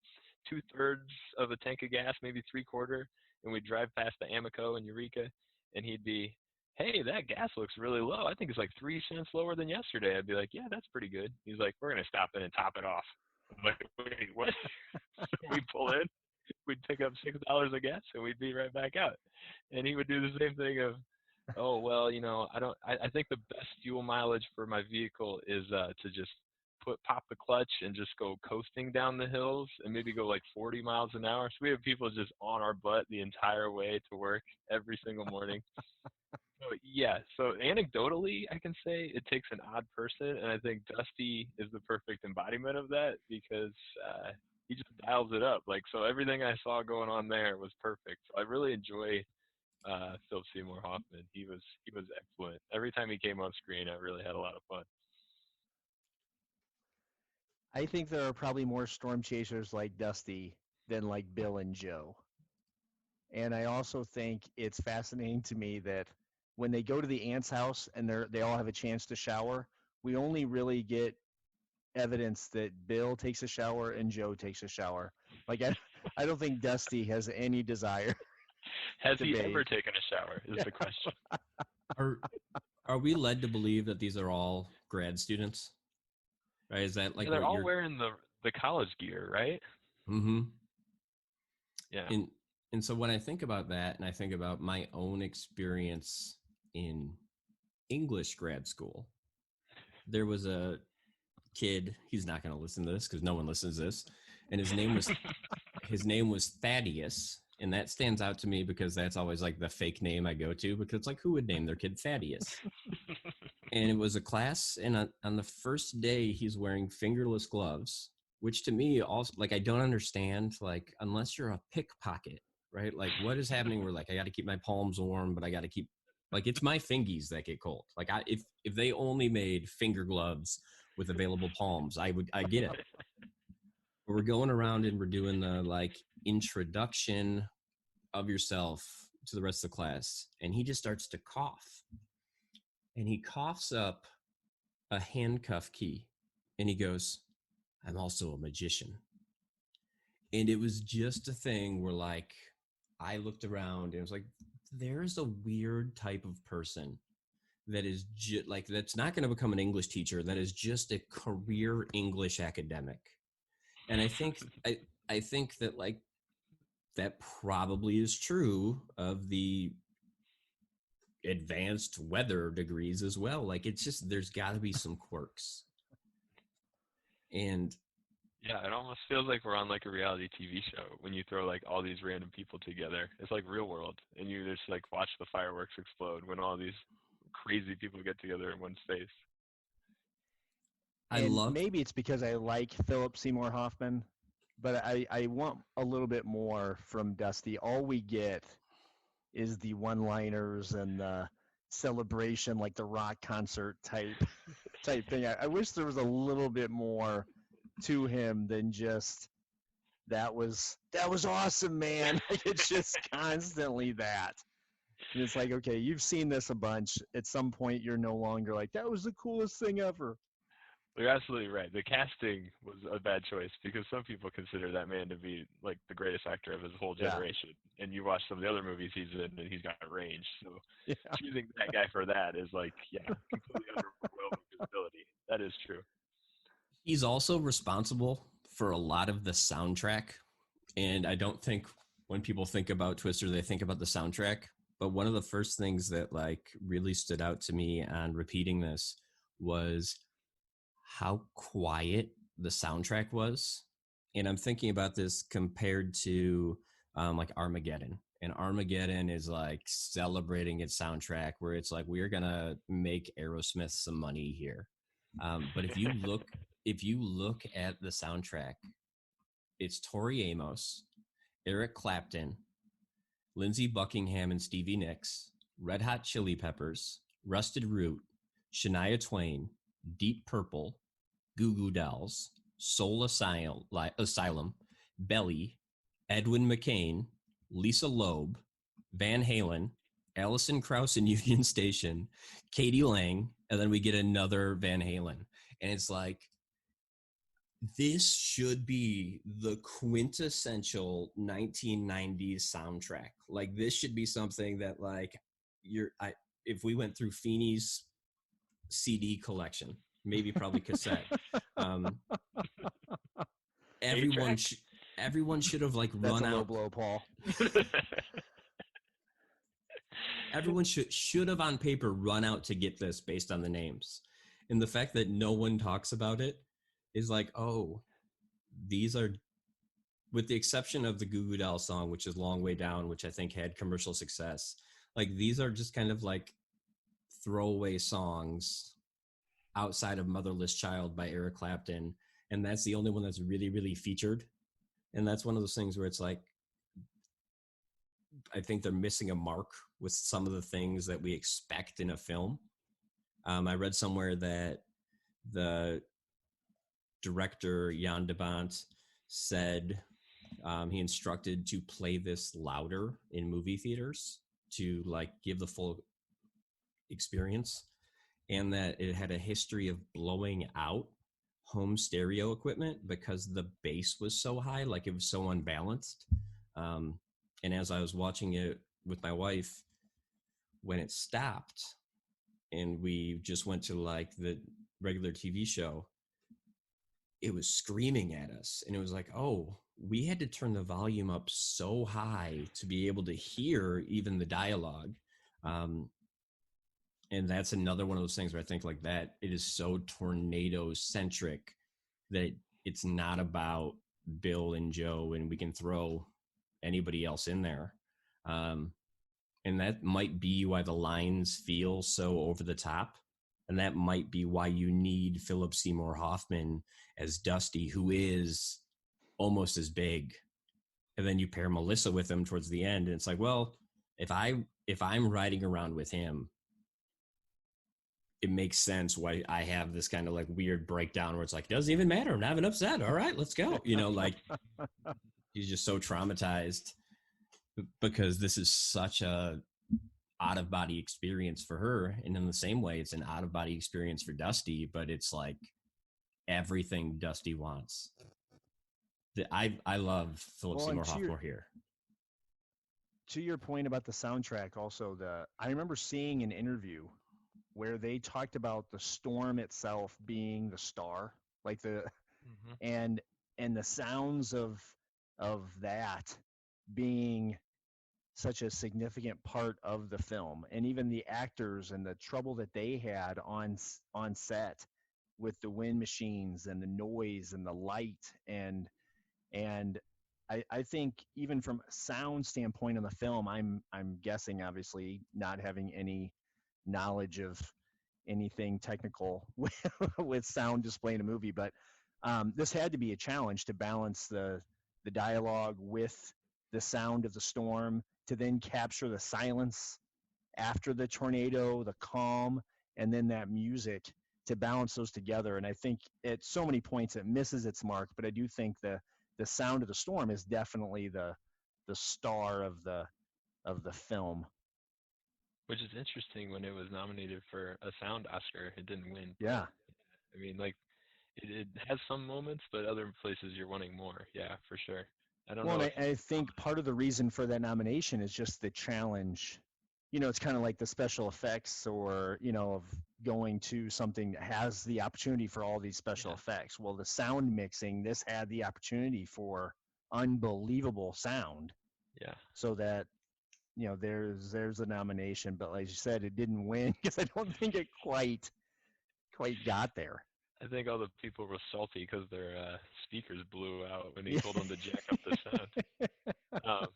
S7: 2/3 of a tank of gas, maybe 3/4, and we'd drive past the Amoco in Eureka, and he'd be, hey, that gas looks really low. I think it's like 3 cents lower than yesterday. I'd be like, yeah, that's pretty good. He's like, we're going to stop in and top it off. I'm like, wait, what? So we pull in, we'd pick up $6 of gas, and we'd be right back out. And he would do the same thing of, oh, well, you know, I think the best fuel mileage for my vehicle is to just pop the clutch and just go coasting down the hills and maybe go like 40 miles an hour. So we have people just on our butt the entire way to work every single morning. So yeah, so anecdotally, I can say it takes an odd person, and I think Dusty is the perfect embodiment of that because he just dials it up. Like, so everything I saw going on there was perfect. So I really enjoy Philip Seymour Hoffman. He was excellent. Every time he came on screen, I really had a lot of fun.
S1: I think there are probably more storm chasers like Dusty than like Bill and Joe. And I also think it's fascinating to me that when they go to the aunt's house and they all have a chance to shower, we only really get evidence that Bill takes a shower and Joe takes a shower. Like, I don't think Dusty has any desire.
S7: Has he ever taken a shower is the question.
S2: Are we led to believe that these are all grad students? Right? Is that like,
S7: they're all wearing the college gear, right?
S2: Mm-hmm.
S7: Yeah.
S2: And so when I think about that, and I think about my own experience in English grad school, there was a kid, he's not going to listen to this because no one listens to this, and his name was Thaddeus, and that stands out to me because that's always like the fake name I go to, because it's like, who would name their kid Thaddeus? And it was a class, and on the first day he's wearing fingerless gloves, which to me also, like, I don't understand, like, unless you're a pickpocket, right? Like, what is happening where, like, I got to keep my palms warm, but I got to keep, like, it's my fingies that get cold. Like, if they only made finger gloves with available palms, I get it. But we're going around and we're doing the, like, introduction of yourself to the rest of the class, and he just starts to cough. And he coughs up a handcuff key, and he goes, I'm also a magician. And it was just a thing where, like, I looked around and it was like, there's a weird type of person that is like, that's not going to become an English teacher. That is just a career English academic. And I think that, like, that probably is true of the advanced weather degrees as well. Like, it's just, there's got to be some quirks. And
S7: yeah, it almost feels like we're on like a reality TV show when you throw like all these random people together. It's like Real World, and you just like watch the fireworks explode when all these crazy people get together in one space.
S1: Maybe it's because I like Philip Seymour Hoffman, but I want a little bit more from Dusty. All we get is the one-liners and the celebration, like the rock concert type thing. I wish there was a little bit more to him than just that was awesome, man. Like, it's just constantly that. And it's like, okay, you've seen this a bunch. At some point, you're no longer like, that was the coolest thing ever.
S7: You're absolutely right. The casting was a bad choice because some people consider that man to be like the greatest actor of his whole generation. Yeah. And you watch some of the other movies he's in, and he's got range. So choosing that guy for that is like, completely underwhelming visibility. That is true.
S2: He's also responsible for a lot of the soundtrack. And I don't think when people think about Twister, they think about the soundtrack. But one of the first things that like really stood out to me on repeating this was how quiet the soundtrack was. And I'm thinking about this compared to like Armageddon. And Armageddon is like celebrating its soundtrack, where it's like, we're going to make Aerosmith some money here. But if you look at the soundtrack, it's Tori Amos, Eric Clapton, Lindsey Buckingham and Stevie Nicks, Red Hot Chili Peppers, Rusted Root, Shania Twain, Deep Purple, Goo Goo Dolls, Soul Asylum, Belly, Edwin McCain, Lisa Loeb, Van Halen, Alison Krauss and Union Station, Katie Lang, and then we get another Van Halen. And it's like, this should be the quintessential 1990s soundtrack. Like, this should be something that, like, if we went through Feeney's CD collection, maybe probably cassette, everyone should have like
S1: That's
S2: run
S1: a low
S2: out.
S1: blow, Paul.
S2: Everyone should have on paper run out to get this based on the names. And the fact that no one talks about it is like, oh, these are, with the exception of the Goo Goo Dolls song, which is Long Way Down, which I think had commercial success. Like, these are just kind of like throwaway songs outside of Motherless Child by Eric Clapton. And that's the only one that's really, really featured. And that's one of those things where it's like, I think they're missing a mark with some of the things that we expect in a film. I read somewhere that the director, Jan de Bont, said he instructed to play this louder in movie theaters to like give the full experience, and that it had a history of blowing out home stereo equipment because the bass was so high, like it was so unbalanced. And as I was watching it with my wife, when it stopped and we just went to like the regular TV show, it was screaming at us. And it was like, oh, we had to turn the volume up so high to be able to hear even the dialogue. And that's another one of those things where I think like that, it is so tornado centric that it's not about Bill and Joe and we can throw anybody else in there. And that might be why the lines feel so over the top. And that might be why you need Philip Seymour Hoffman as Dusty, who is almost as big. And then you pair Melissa with him towards the end. And it's like, well, if I'm riding around with him, it makes sense why I have this kind of like weird breakdown where it's like, it doesn't even matter. I'm not even upset. All right, let's go. You know, like he's just so traumatized because this is such a out of body experience for her. And in the same way, it's an out of body experience for Dusty, but it's like everything Dusty wants. I love Philip Seymour Hoffman here.
S1: To your point about the soundtrack, also I remember seeing an interview where they talked about the storm itself being the star, like and the sounds of that being such a significant part of the film, and even the actors and the trouble that they had on set with the wind machines and the noise and the light and I think even from a sound standpoint on the film, I'm guessing, obviously not having any knowledge of anything technical with sound display in a movie, but this had to be a challenge to balance the dialogue with the sound of the storm, to then capture the silence after the tornado, the calm, and then that music, to balance those together. And I think at so many points it misses its mark, but I do think the the sound of the storm is definitely the star of the film.
S7: Which is interesting. When it was nominated for a sound Oscar, it didn't win.
S1: Yeah.
S7: I mean, like, it has some moments, but other places you're wanting more. Yeah, for sure. I don't know.
S1: Well, I think part of the reason for that nomination is just the challenge. You know, it's kind of like the special effects, or, you know, of going to something that has the opportunity for all these special effects. Well, the sound mixing, this had the opportunity for unbelievable sound.
S7: Yeah.
S1: So that, you know, there's a nomination, but like you said, it didn't win because I don't think it quite got there.
S7: I think all the people were salty because their speakers blew out when he told them to jack up the sound.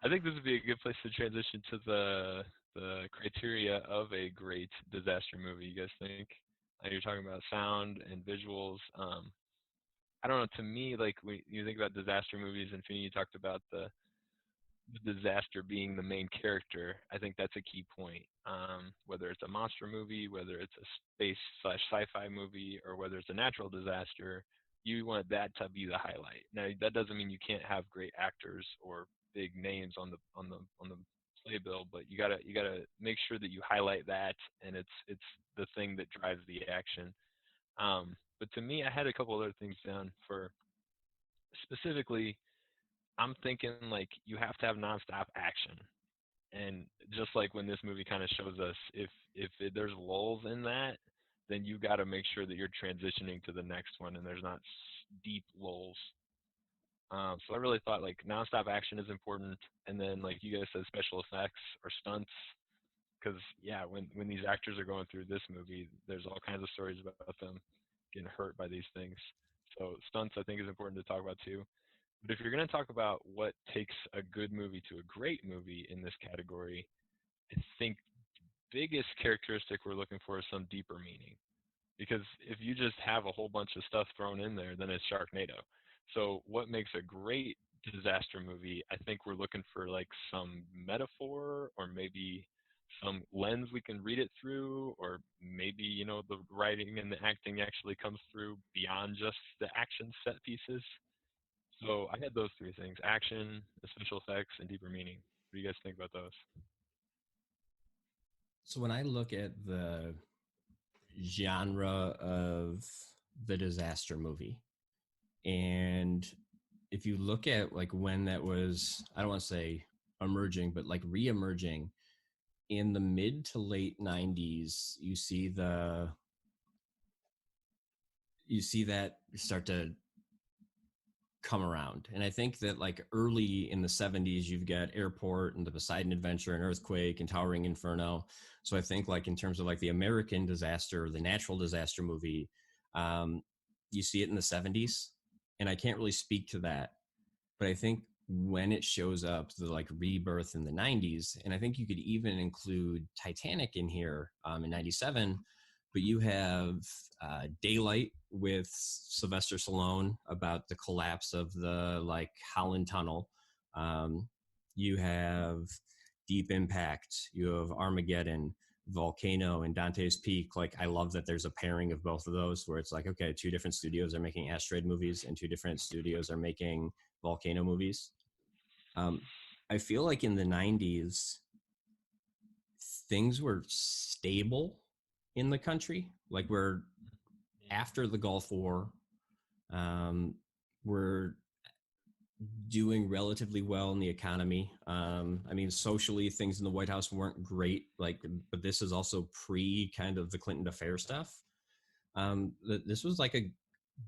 S7: I think this would be a good place to transition to the criteria of a great disaster movie. You guys think? You're talking about sound and visuals. I don't know. To me, like, when you think about disaster movies, and Feeney, you talked about the disaster being the main character. I think that's a key point. Whether it's a monster movie, whether it's a space/sci-fi movie, or whether it's a natural disaster, you want that to be the highlight. Now, that doesn't mean you can't have great actors or big names on the playbill, but you gotta make sure that you highlight that, and it's the thing that drives the action. But to me, I had a couple other things down for specifically. I'm thinking, like, you have to have nonstop action, and just like when this movie kind of shows us, if there's lulls in that, then you got to make sure that you're transitioning to the next one, and there's not deep lulls. So I really thought, like, nonstop action is important, and then, like you guys said, special effects or stunts, because when these actors are going through this movie, there's all kinds of stories about them getting hurt by these things. So stunts, I think, is important to talk about too. But if you're going to talk about what takes a good movie to a great movie in this category, I think biggest characteristic we're looking for is some deeper meaning. Because if you just have a whole bunch of stuff thrown in there, then it's Sharknado. So what makes a great disaster movie? I think we're looking for, like, some metaphor, or maybe some lens we can read it through, or maybe, you know, the writing and the acting actually comes through beyond just the action set pieces. So I had those three things: action, the special effects, and deeper meaning. What do you guys think about those?
S2: So when I look at the genre of the disaster movie, and if you look at, like, when that was, I don't want to say emerging, but like re-emerging in the mid to late 90s, you see that start to come around. And I think that, like, early in the 70s, you've got Airport and The Poseidon Adventure and Earthquake and Towering Inferno. So I think, like, in terms of, like, the American disaster, the natural disaster movie, you see it in the 70s. And I can't really speak to that. But I think when it shows up, the, like, rebirth in the 90s, and I think you could even include Titanic in here in 97, but you have Daylight with Sylvester Stallone about the collapse of the, like, Holland Tunnel. You have Deep Impact. You have Armageddon, Volcano, and Dante's Peak. Like, I love that there's a pairing of both of those, where it's like, okay, two different studios are making asteroid movies and two different studios are making volcano movies. I feel like in the 90s, things were stable in the country. Like, we're after the Gulf War, we're doing relatively well in the economy. I mean, socially, things in the White House weren't great, like, but this is also pre kind of the Clinton affair stuff. This was like a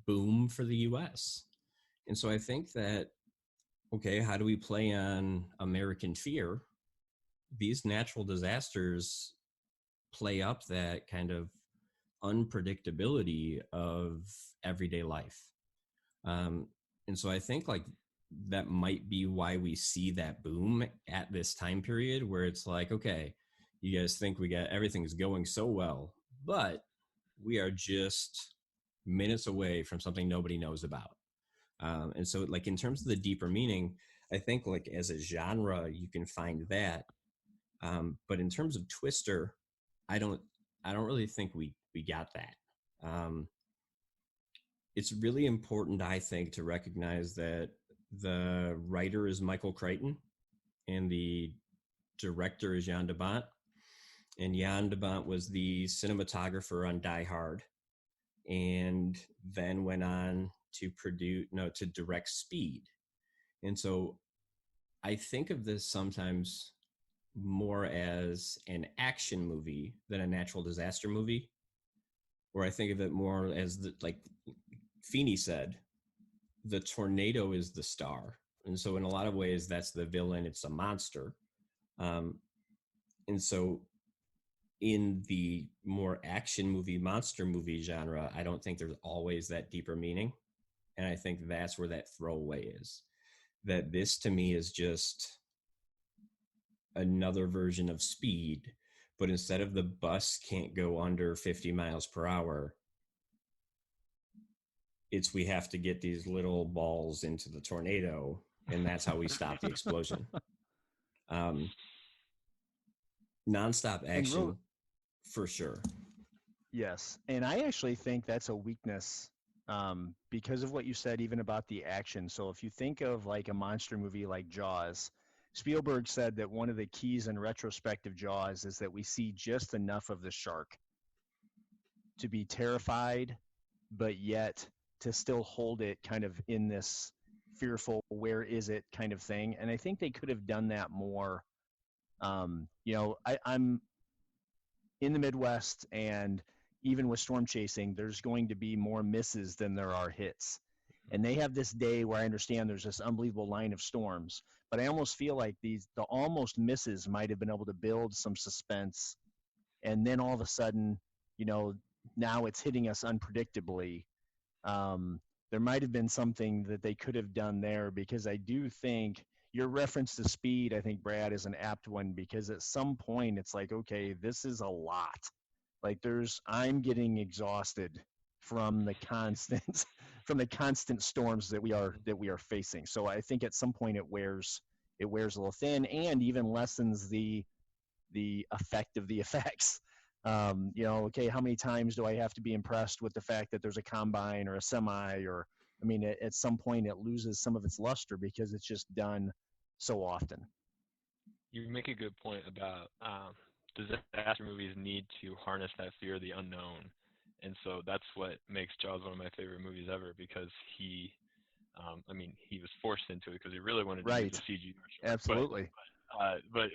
S2: boom for the US. And so I think that, okay, how do we play on American fear? These natural disasters play up that kind of unpredictability of everyday life. And so I think, like, that might be why we see that boom at this time period, where it's like, okay, you guys think everything's going so well, but we are just minutes away from something nobody knows about. And so, like, in terms of the deeper meaning, I think, like, as a genre, you can find that. But in terms of Twister, I don't really think we got that. It's really important, I think, to recognize that The writer is Michael Crichton, and the director is Jan de Bont. And Jan de Bont was the cinematographer on Die Hard, and then went on to direct Speed. And so I think of this sometimes more as an action movie than a natural disaster movie, or I think of it more as like Feeney said, the tornado is the star. And so in a lot of ways, that's the villain. It's a monster. And so in the more action movie, monster movie genre, I don't think there's always that deeper meaning. And I think that's where that throwaway is. That this to me is just another version of Speed, but instead of the bus can't go under 50 miles per hour, it's we have to get these little balls into the tornado, and that's how we stop the explosion. Nonstop action, for sure.
S1: Yes, and I actually think that's a weakness because of what you said, even about the action. So if you think of like a monster movie like Jaws, Spielberg said that one of the keys in retrospective Jaws is that we see just enough of the shark to be terrified, but yet to still hold it kind of in this fearful, where is it kind of thing. And I think they could have done that more. I'm in the Midwest, and even with storm chasing, there's going to be more misses than there are hits. And they have this day where I understand there's this unbelievable line of storms, but I almost feel like the almost misses might have been able to build some suspense. And then all of a sudden, now it's hitting us unpredictably. There might have been something that they could have done there, because I do think your reference to Speed, I think, Brad, is an apt one, because at some point it's like, okay, this is a lot. Like I'm getting exhausted from the constant storms that we are facing. So I think at some point it wears a little thin, and even lessens the effect of the effects. Okay, how many times do I have to be impressed with the fact that there's a combine or a semi, or at some point it loses some of its luster because it's just done so often.
S7: You make a good point about disaster movies need to harness that fear of the unknown, and so that's what makes Jaws one of my favorite movies ever, because he was forced into it because he really wanted to use a CG shark.
S1: Absolutely.
S7: But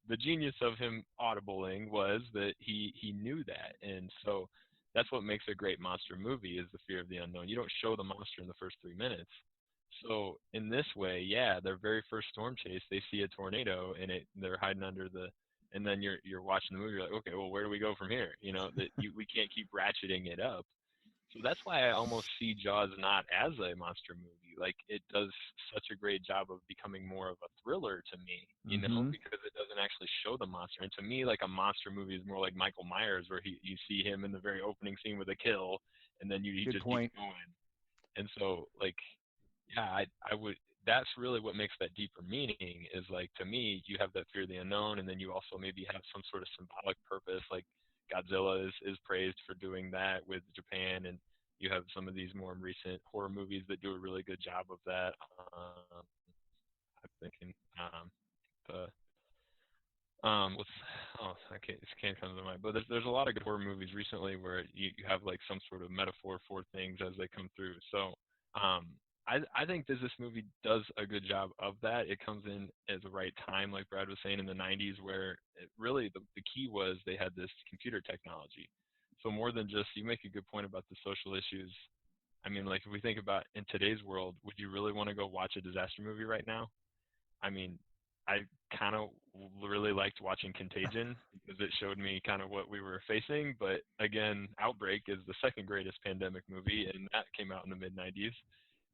S7: the genius of him audibling was that he knew that, and so that's what makes a great monster movie, is the fear of the unknown. You don't show the monster in the first 3 minutes. So in this way, their very first storm chase, they see a tornado and they're hiding under and then you're watching the movie, you're like, okay, well, where do we go from here? We can't keep ratcheting it up. So that's why I almost see Jaws not as a monster movie. Like, it does such a great job of becoming more of a thriller to me, because it doesn't actually show the monster. And to me, like, a monster movie is more like Michael Myers, where you see him in the very opening scene with a kill, and then he just keeps going. And so, like, I would. That's really what makes that deeper meaning, is like, to me, you have that fear of the unknown, and then you also maybe have some sort of symbolic purpose, like Godzilla is praised for doing that with Japan, and you have some of these more recent horror movies that do a really good job of that. I'm thinking I can't come to mind, but there's a lot of good horror movies recently where you have like some sort of metaphor for things as they come through. So I think this movie does a good job of that. It comes in at the right time, like Brad was saying, in the 90s, where really the key was they had this computer technology. So more than just, you make a good point about the social issues. I mean, like, if we think about in today's world, would you really want to go watch a disaster movie right now? I mean, I kind of really liked watching Contagion because it showed me kind of what we were facing. But again, Outbreak is the second greatest pandemic movie, and that came out in the mid-90s.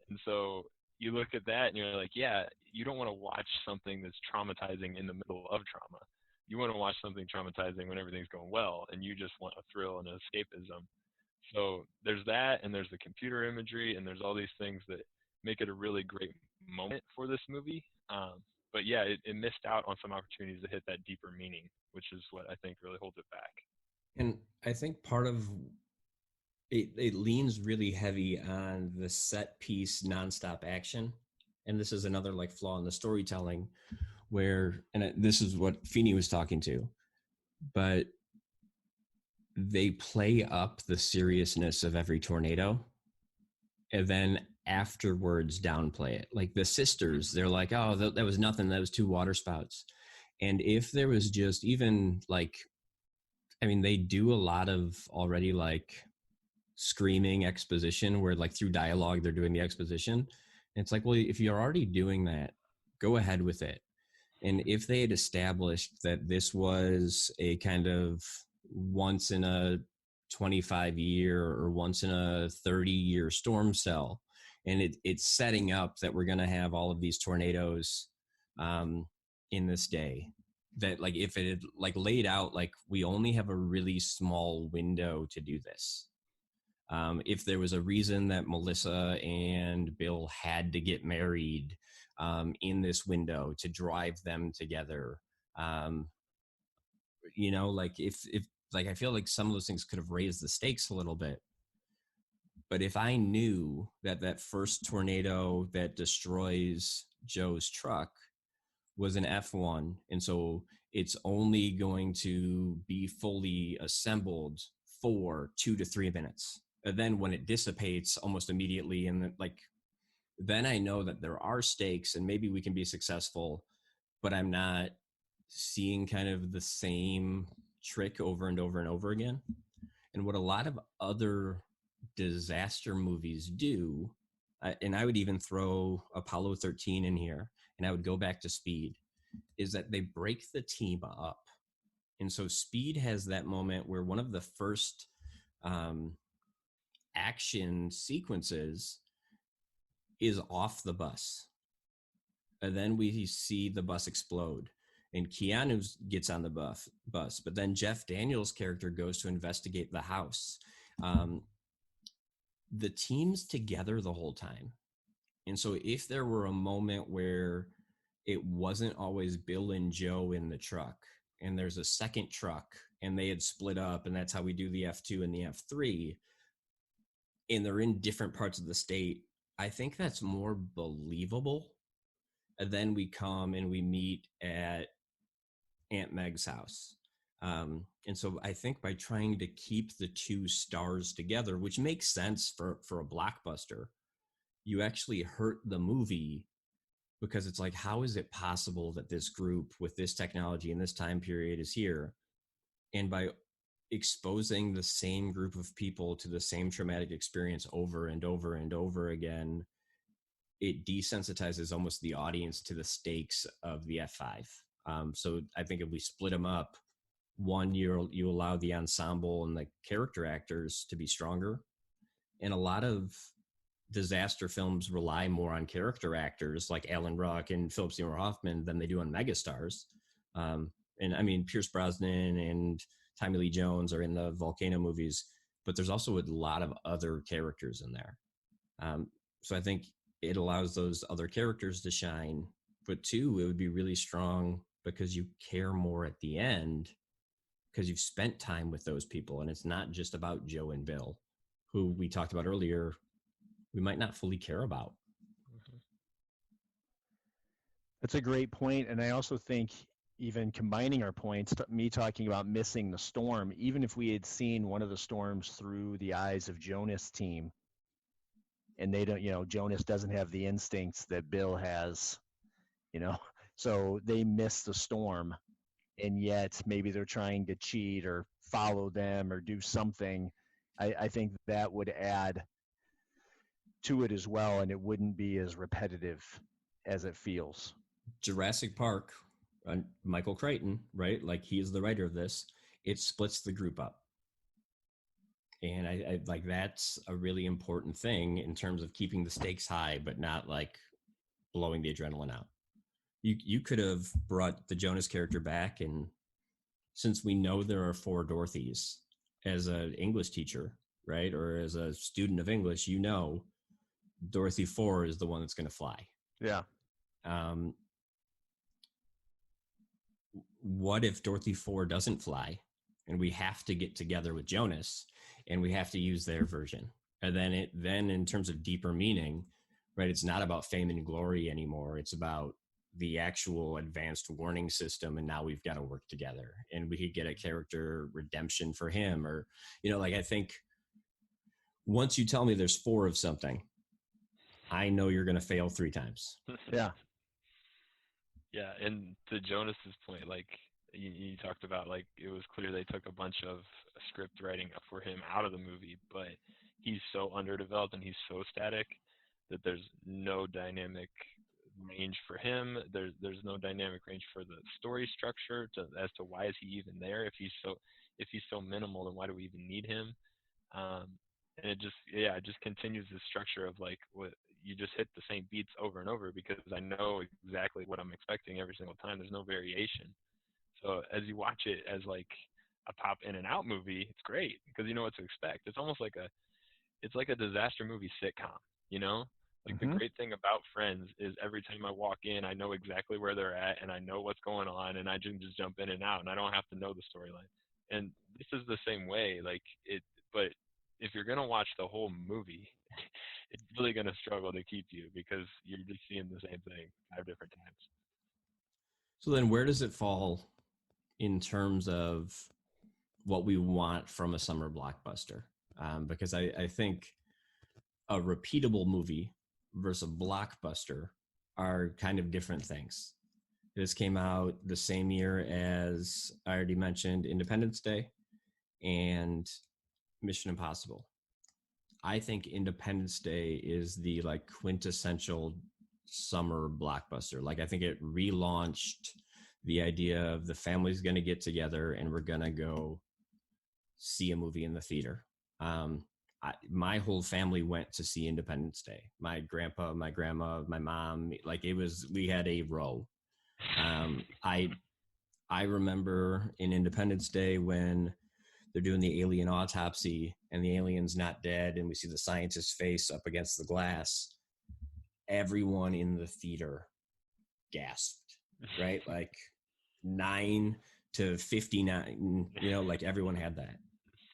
S7: And so you look at that and you're like, yeah, you don't want to watch something that's traumatizing in the middle of trauma. You want to watch something traumatizing when everything's going well, and you just want a thrill and an escapism. So there's that, and there's the computer imagery, and there's all these things that make it a really great moment for this movie. But yeah, it missed out on some opportunities to hit that deeper meaning, which is what I think really holds it back.
S2: And I think part of it leans really heavy on the set piece nonstop action. and this is another like flaw in the storytelling, where this is what Feeney was talking to, but they play up the seriousness of every tornado and then afterwards downplay it. Like the sisters, they're like, oh, that was nothing, that was 2 water spouts. And if there was just even like, I mean, they do a lot of already like screaming exposition where like through dialogue they're doing the exposition, and it's like, well, if you're already doing that, go ahead with it. And if they had established that this was a kind of once in a 25 year or once in a 30-year storm cell, and it's setting up that we're going to have all of these tornadoes in this day, that like if it had like laid out like we only have a really small window to do this, if there was a reason that Melissa and Bill had to get married in this window to drive them together, you know, like if like I feel like some of those things could have raised the stakes a little bit. But if I knew that first tornado that destroys Joe's truck was an F1, and so it's only going to be fully assembled for 2 to 3 minutes, and then when it dissipates almost immediately, and then I know that there are stakes and maybe we can be successful, but I'm not seeing kind of the same trick over and over and over again. And what a lot of other disaster movies do, and I would even throw Apollo 13 in here, and I would go back to Speed, is that they break the team up. And so Speed has that moment where one of the first action sequences is off the bus. And then we see the bus explode, and Keanu gets on the bus, but then Jeff Daniels' character goes to investigate the house. The team's together the whole time. And so if there were a moment where it wasn't always Bill and Joe in the truck, and there's a second truck, and they had split up, and that's how we do the F2 and the F3, and they're in different parts of the state, I think that's more believable. And then we come and we meet at Aunt Meg's house. And so I think by trying to keep the 2 stars together, which makes sense for a blockbuster, you actually hurt the movie, because it's like, how is it possible that this group with this technology in this time period is here? And by exposing the same group of people to the same traumatic experience over and over and over again, it desensitizes almost the audience to the stakes of the F5. So I think if we split them up, one, you allow the ensemble and the character actors to be stronger. And a lot of disaster films rely more on character actors like Alan Ruck and Philip Seymour Hoffman than they do on megastars. And I mean, Pierce Brosnan and Tommy Lee Jones are in the Volcano movies, but there's also a lot of other characters in there. So I think it allows those other characters to shine. But 2, it would be really strong because you care more at the end, because you've spent time with those people, and it's not just about Joe and Bill, who we talked about earlier, we might not fully care about.
S1: That's a great point. And I also think, even combining our points, me talking about missing the storm, even if we had seen one of the storms through the eyes of Jonas' team, and they don't, Jonas doesn't have the instincts that Bill has, so they miss the storm, and yet maybe they're trying to cheat or follow them or do something. I think that would add to it as well, and it wouldn't be as repetitive as it feels.
S2: Jurassic Park, Michael Crichton, right? Like, he is the writer of this. It splits the group up. And I like, that's a really important thing in terms of keeping the stakes high, but not like blowing the adrenaline out. You could have brought the Jonas character back, and since we know there are 4 Dorothys, as an English teacher, right, or as a student of English, Dorothy 4 is the one that's going to fly.
S1: Yeah.
S2: What if Dorothy 4 doesn't fly, and we have to get together with Jonas, and we have to use their version? And then in terms of deeper meaning, right? It's not about fame and glory anymore. It's about the actual advanced warning system, and now we've got to work together, and we could get a character redemption for him, or like, I think once you tell me there's 4 of something, I know you're going to fail 3 times.
S1: Yeah.
S7: Yeah, and to Jonas's point, like you talked about, like it was clear they took a bunch of script writing for him out of the movie, but he's so underdeveloped and he's so static that there's no dynamic range for him. There's no dynamic range for the story structure as to why is he even there if he's so minimal, then why do we even need him? And it just continues this structure of like what you just hit the same beats over and over because I know exactly what I'm expecting every single time. There's no variation. So as you watch it as like a pop in and out movie, it's great because you know what to expect. It's almost like a disaster movie sitcom, you know? Like the great thing about Friends is every time I walk in, I know exactly where they're at and I know what's going on and I can just jump in and out and I don't have to know the storyline. And this is the same way, but if you're gonna watch the whole movie, it's really gonna struggle to keep you because you're just seeing the same thing 5 different times.
S2: So then where does it fall in terms of what we want from a summer blockbuster? Because I think a repeatable movie versus a blockbuster are kind of different things. This came out the same year as I already mentioned Independence Day and Mission Impossible. I think Independence Day is the like quintessential summer blockbuster. Like I think it relaunched the idea of the family's going to get together and we're going to go see a movie in the theater. My whole family went to see Independence Day. My grandpa, my grandma, my mom, like we had a row. I remember in Independence Day when they're doing the alien autopsy and the alien's not dead and we see the scientist's face up against the glass. Everyone in the theater gasped, right? Like 9 to 59, like everyone had that.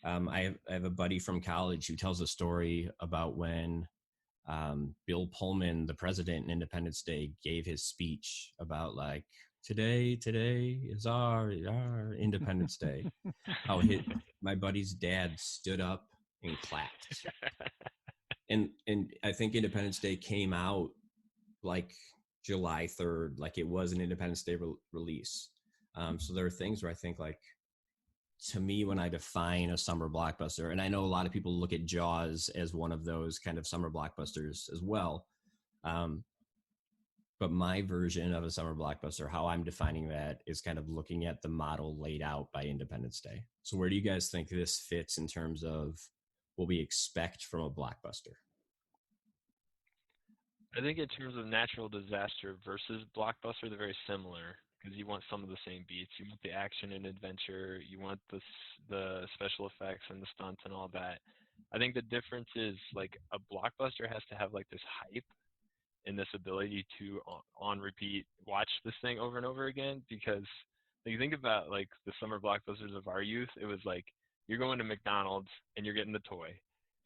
S2: I have a buddy from college who tells a story about when Bill Pullman, the president in Independence Day, gave his speech about like, today is our Independence Day. How my buddy's dad stood up and clapped. And I think Independence Day came out like July 3rd, like it was an Independence Day release. So there are things where I think like, to me, when I define a summer blockbuster, and I know a lot of people look at Jaws as one of those kind of summer blockbusters as well. But my version of a summer blockbuster, how I'm defining that is kind of looking at the model laid out by Independence Day. So where do you guys think this fits in terms of what we expect from a blockbuster?
S7: I think in terms of natural disaster versus blockbuster, they're very similar because you want some of the same beats. You want the action and adventure. You want the special effects and the stunts and all that. I think the difference is like a blockbuster has to have like this hype and this ability to on repeat watch this thing over and over again because like, you think about like the summer blockbusters of our youth, it was like you're going to McDonald's and you're getting the toy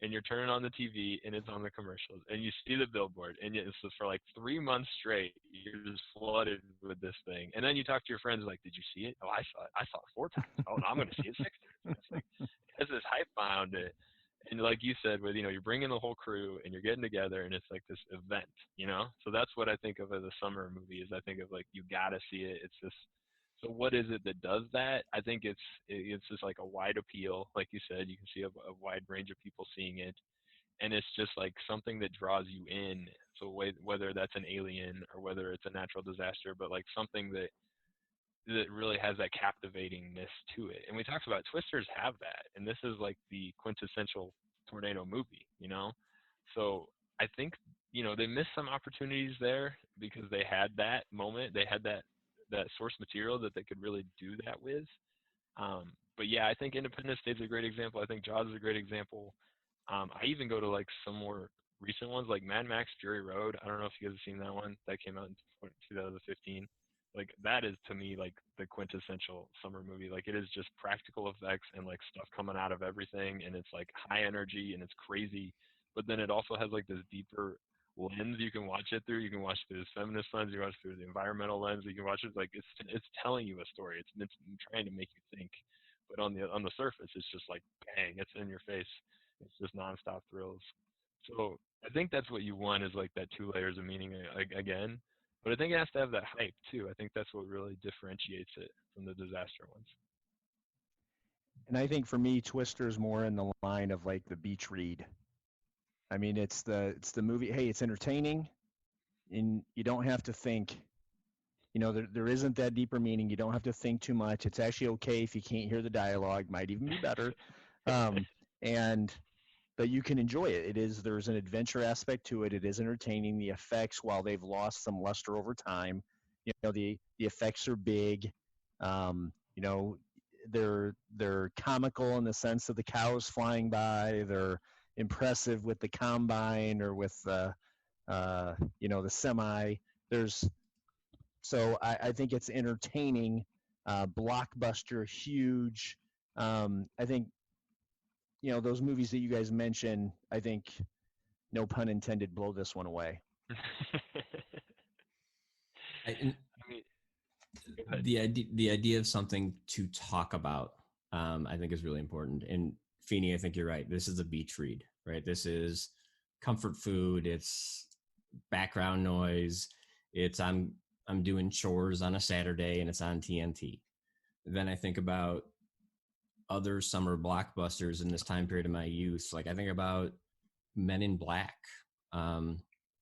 S7: and you're turning on the TV and it's on the commercials and you see the billboard and it's just for like 3 months straight you're just flooded with this thing and then you talk to your friends like, did you see it? Oh, I saw it 4 times. Oh, no, I'm going to see it 6 times. It's like it has this hype behind it. And like you said, with you're bringing the whole crew and you're getting together and it's like this event, So that's what I think of as a summer movie. Is I think of like you gotta see it. It's just so what is it that does that? I think it's just like a wide appeal, like you said. You can see a wide range of people seeing it, and it's just like something that draws you in. So whether that's an alien or whether it's a natural disaster, but like something that really has that captivatingness to it. And we talked about Twisters have that, and this is like the quintessential tornado movie, So I think they missed some opportunities there because they had that moment, they had that source material that they could really do that with. But yeah, I think Independence Day is a great example. I think Jaws is a great example. I even go to like some more recent ones like Mad Max Fury Road. I don't know if you guys have seen that one that came out in 2015. Like that is to me like the quintessential summer movie. Like it is just practical effects and like stuff coming out of everything and it's like high energy and it's crazy, but then it also has like this deeper lens you can watch it through. You can watch it through this feminist lens. You can watch it through the environmental lens. You can watch it like it's telling you a story. It's trying to make you think. But on the surface, it's just like bang, it's in your face. It's just nonstop thrills. So I think that's what you want is like that 2 layers of meaning again. But I think it has to have that hype too. I think that's what really differentiates it from the disaster ones.
S1: And I think for me, Twister's more in the line of like the beach read. I mean, it's the movie. Hey, it's entertaining, and you don't have to think. You know, there isn't that deeper meaning. You don't have to think too much. It's actually okay if you can't hear the dialogue. Might even be better. But you can enjoy it. There's an adventure aspect to it. It is entertaining. The effects, while they've lost some luster over time, you know, the effects are big. You know, they're comical in the sense of the cows flying by. They're impressive with the combine or with the semi. So I think it's entertaining, blockbuster, huge. I think, those movies that you guys mentioned, I think, no pun intended, blow this one away.
S2: The idea of something to talk about, I think, is really important. And Feeney, I think you're right. This is a beach read, right? This is comfort food. It's background noise. It's I'm doing chores on a Saturday and it's on TNT. Then I think about other summer blockbusters in this time period of my youth. Like I think about Men in Black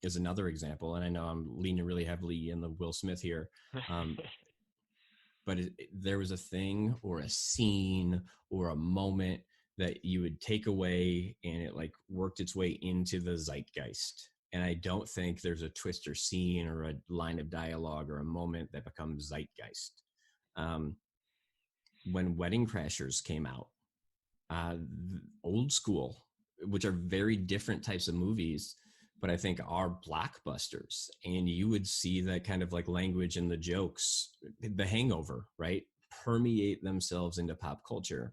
S2: is another example. And I know I'm leaning really heavily in the Will Smith here. But there was a thing or a scene or a moment that you would take away and it like worked its way into the zeitgeist. And I don't think there's a Twister scene or a line of dialogue or a moment that becomes zeitgeist. When Wedding Crashers came out, old school, which are very different types of movies, but I think are blockbusters. And you would see that kind of like language and the jokes, The Hangover, right, permeate themselves into pop culture.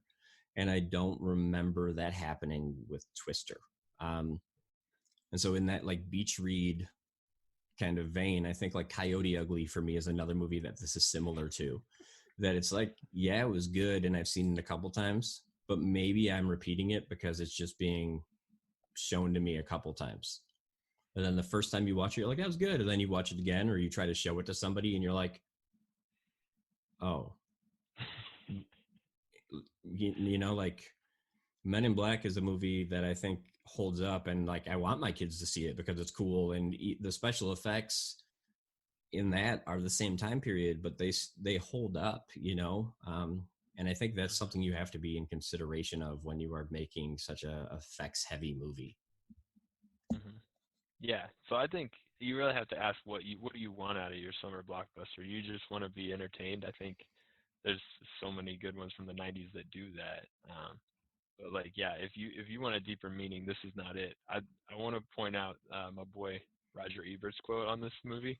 S2: And I don't remember that happening with Twister. And so in that like beach read kind of vein, I think like Coyote Ugly for me is another movie that this is similar to. That it's like, yeah, it was good and I've seen it a couple times, but maybe I'm repeating it because it's just being shown to me a couple times. And then the first time you watch it, you're like, that was good. And then you watch it again or you try to show it to somebody and you're like, oh. Like Men in Black is a movie that I think holds up and like I want my kids to see it because it's cool and the special effects in that are the same time period, but they hold up, and I think that's something you have to be in consideration of when you are making such a effects heavy movie.
S7: Mm-hmm. Yeah, so I think you really have to ask what do you want out of your summer blockbuster. You just want to be entertained. I think there's so many good ones from the 90s that do that. But like, yeah, if you want a deeper meaning, this is not it. I want to point out my boy Roger Ebert's quote on this movie.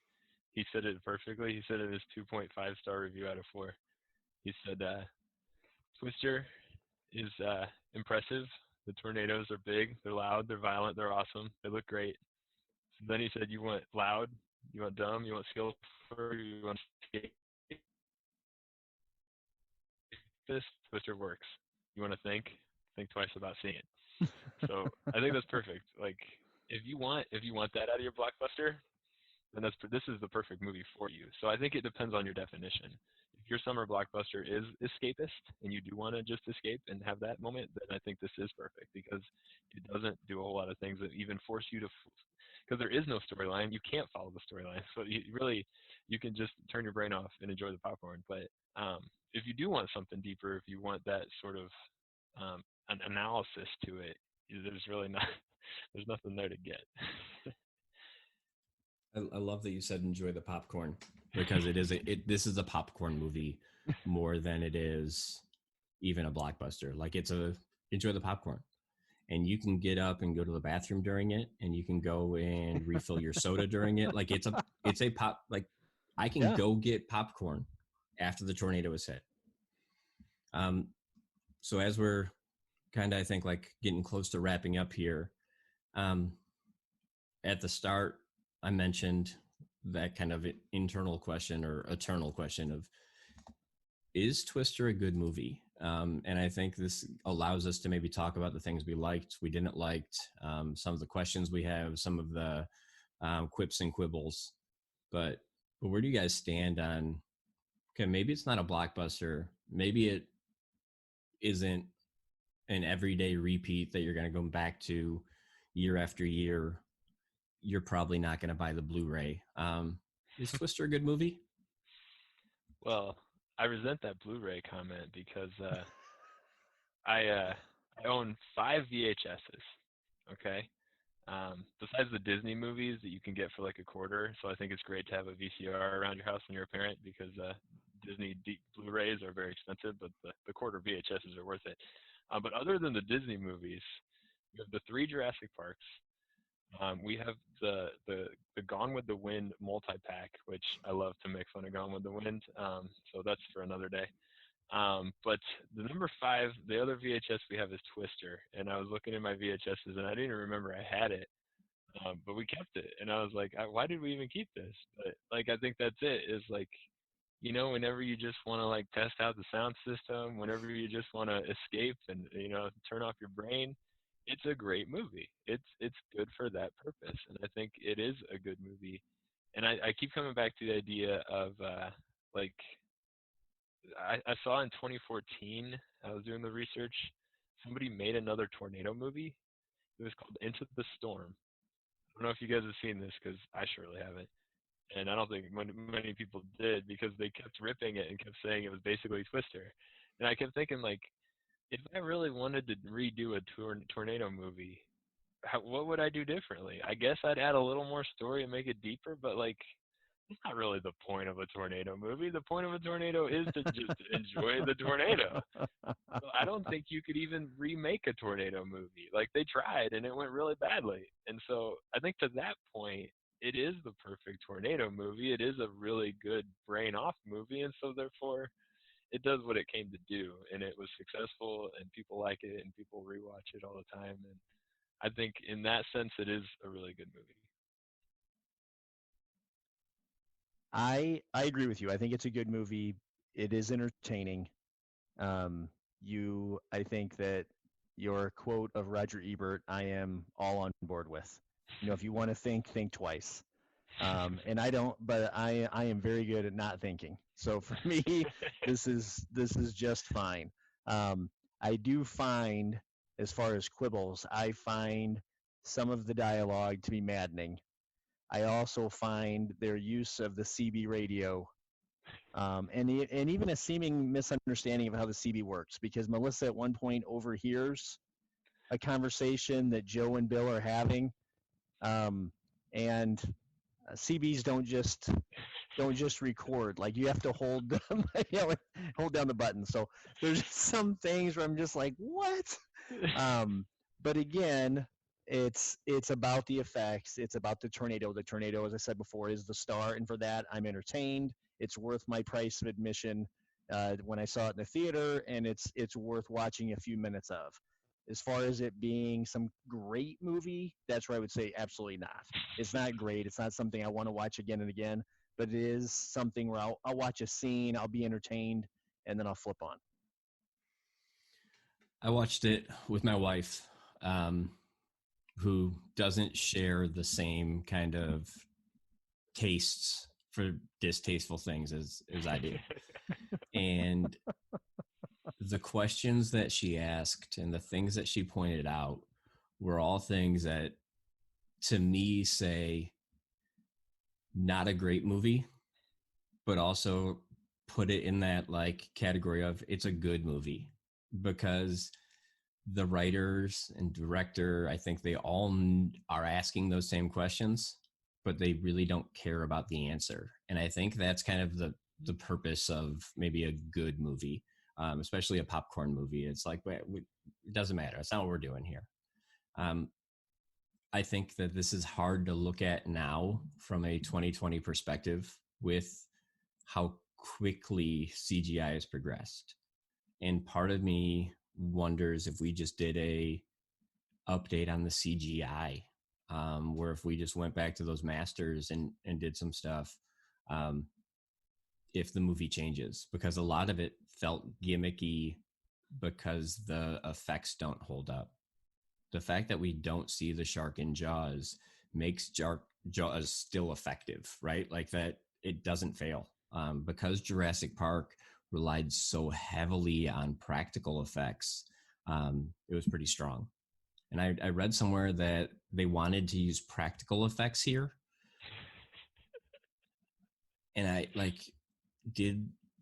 S7: He said it perfectly. He said it in his 2.5 star review out of 4. He said, Twister is impressive. The tornadoes are big. They're loud. They're violent. They're awesome. They look great. So then he said, you want loud, you want dumb, you want skillful, you want skate. This Twister works. You want to think twice about seeing it. So I think that's perfect. Like if you want that out of your blockbuster, then this is the perfect movie for you. So I think it depends on your definition. If your summer blockbuster is escapist and you do want to just escape and have that moment, then I think this is perfect because it doesn't do a whole lot of things that even force you to, because there is no storyline. You can't follow the storyline. So you can just turn your brain off and enjoy the popcorn. But if you do want something deeper, if you want that sort of an analysis to it, there's nothing there to get.
S2: I love that you said enjoy the popcorn because this is a popcorn movie more than it is even a blockbuster. Like enjoy the popcorn, and you can get up and go to the bathroom during it, and you can go and refill your soda during it. Like it's a pop. Like I can go get popcorn after the tornado is hit. So as we're kind of, I think, like getting close to wrapping up here, at the start, I mentioned that kind of internal question or eternal question of, is Twister a good movie? And I think this allows us to maybe talk about the things we liked, we didn't like, some of the questions we have, some of the quips and quibbles. But where do you guys stand on, okay, maybe it's not a blockbuster, maybe it isn't an everyday repeat that you're going to go back to year after year. You're probably not going to buy the Blu-ray. Is Twister a good movie?
S7: Well, I resent that Blu-ray comment because I own 5 VHSs. Okay. Besides the Disney movies that you can get for like a quarter, so I think it's great to have a VCR around your house when you're a parent, because Disney Blu-rays are very expensive, but the quarter VHSs are worth it. But other than the Disney movies, we have the 3 Jurassic Parks. We have the Gone with the Wind multi-pack, which I love to make fun of Gone with the Wind. So that's for another day. But the number 5, the other VHS we have is Twister. And I was looking at my VHSs and I didn't even remember I had it. But we kept it. And I was like, why did we even keep this? But like, I think that's it, is like, you know, whenever you just want to like test out the sound system, whenever you just want to escape and, you know, turn off your brain, it's a great movie. It's good for that purpose. And I think it is a good movie. And I keep coming back to the idea of like, I saw in 2014, I was doing the research, somebody made another tornado movie. It was called Into the Storm. I don't know if you guys have seen this, because I surely haven't. And I don't think many people did, because they kept ripping it and kept saying it was basically Twister. And I kept thinking, like, if I really wanted to redo a tornado movie, what would I do differently? I guess I'd add a little more story and make it deeper, but like, it's not really the point of a tornado movie. The point of a tornado is to just enjoy the tornado. So I don't think you could even remake a tornado movie. Like, they tried and it went really badly. And so I think to that point, it is the perfect tornado movie. It is a really good brain off movie. And so therefore, it does what it came to do, and it was successful, and people like it, and people rewatch it all the time. And I think in that sense, it is a really good movie.
S1: I agree with you. I think it's a good movie. It is entertaining. I think that your quote of Roger Ebert, I am all on board with. You know, if you want to think twice. And I don't, but I am very good at not thinking. So for me, this is just fine. I do find, as far as quibbles, I find some of the dialogue to be maddening. I also find their use of the CB radio, and even a seeming misunderstanding of how the CB works, because Melissa at one point overhears a conversation that Joe and Bill are having, and CBs don't just record. Like, you have to hold them, hold down the button. So there's some things where I'm just like, what? But again, it's about the effects. It's about the tornado. The tornado, as I said before, is the star, and for that, I'm entertained. It's worth my price of admission when I saw it in the theater, and it's worth watching a few minutes of. As far as it being some great movie, that's where I would say absolutely not. It's not great. It's not something I want to watch again and again, but it is something where I'll watch a scene, I'll be entertained, and then I'll flip on.
S2: I watched it with my wife, who doesn't share the same kind of tastes for distasteful things as I do. And the questions that she asked and the things that she pointed out were all things that, to me, say not a great movie, but also put it in that like category of it's a good movie, because the writers and director, I think they all are asking those same questions, but they really don't care about the answer. And I think that's kind of the purpose of maybe a good movie. Especially a popcorn movie. It's like, it doesn't matter. That's not what we're doing here. I think that this is hard to look at now from a 2020 perspective with how quickly CGI has progressed. And part of me wonders if we just did a update on the CGI where if we just went back to those masters and did some stuff, if the movie changes, because a lot of it felt gimmicky because the effects don't hold up. The fact that we don't see the shark in Jaws makes Jaws still effective, right? Like that it doesn't fail. Because Jurassic Park relied so heavily on practical effects, it was pretty strong. And I read somewhere that they wanted to use practical effects here. And I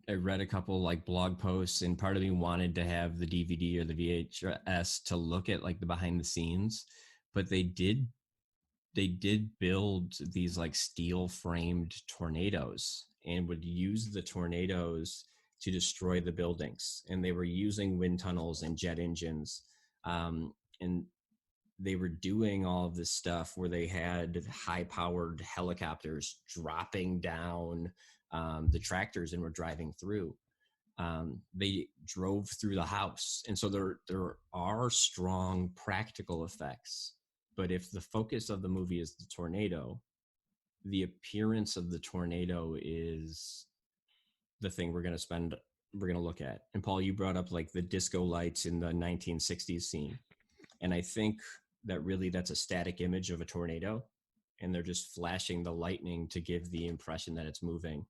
S2: read a couple like blog posts, and part of me wanted to have the DVD or the VHS to look at like the behind the scenes, but they did build these like steel framed tornadoes and would use the tornadoes to destroy the buildings. And they were using wind tunnels and jet engines. And they were doing all of this stuff where they had high powered helicopters dropping down the tractors and were driving through. They drove through the house. And so there are strong practical effects. But if the focus of the movie is the tornado, the appearance of the tornado is the thing we're going to look at. And Paul, you brought up like the disco lights in the 1960s scene. And I think that really that's a static image of a tornado, and they're just flashing the lightning to give the impression that it's moving.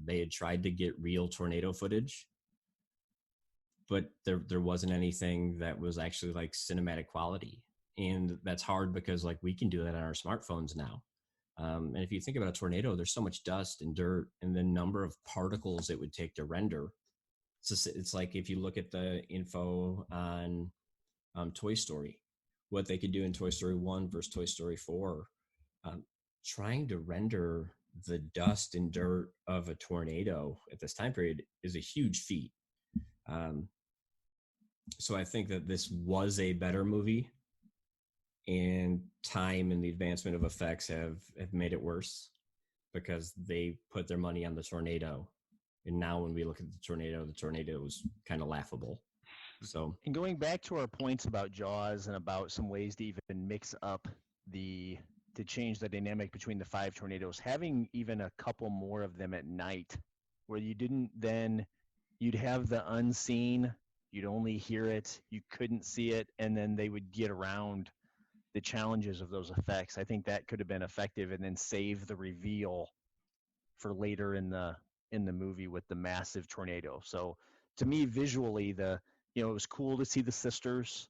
S2: They had tried to get real tornado footage, but there wasn't anything that was actually like cinematic quality. And that's hard because like we can do that on our smartphones now. And if you think about a tornado, there's so much dust and dirt, and the number of particles it would take to render. It's like if you look at the info on Toy Story, what they could do in Toy Story 1 versus Toy Story 4, trying to render the dust and dirt of a tornado at this time period is a huge feat. So I think that this was a better movie, and time and the advancement of effects have made it worse because they put their money on the tornado. And now when we look at the tornado was kind of laughable. So,
S1: and going back to our points about Jaws and about some ways to even mix up to change the dynamic between the 5 tornadoes, having even a couple more of them at night where you'd have the unseen, you'd only hear it, you couldn't see it, and then they would get around the challenges of those effects. I think that could have been effective, and then save the reveal for later in the movie with the massive tornado. So to me, visually, it was cool to see the sisters.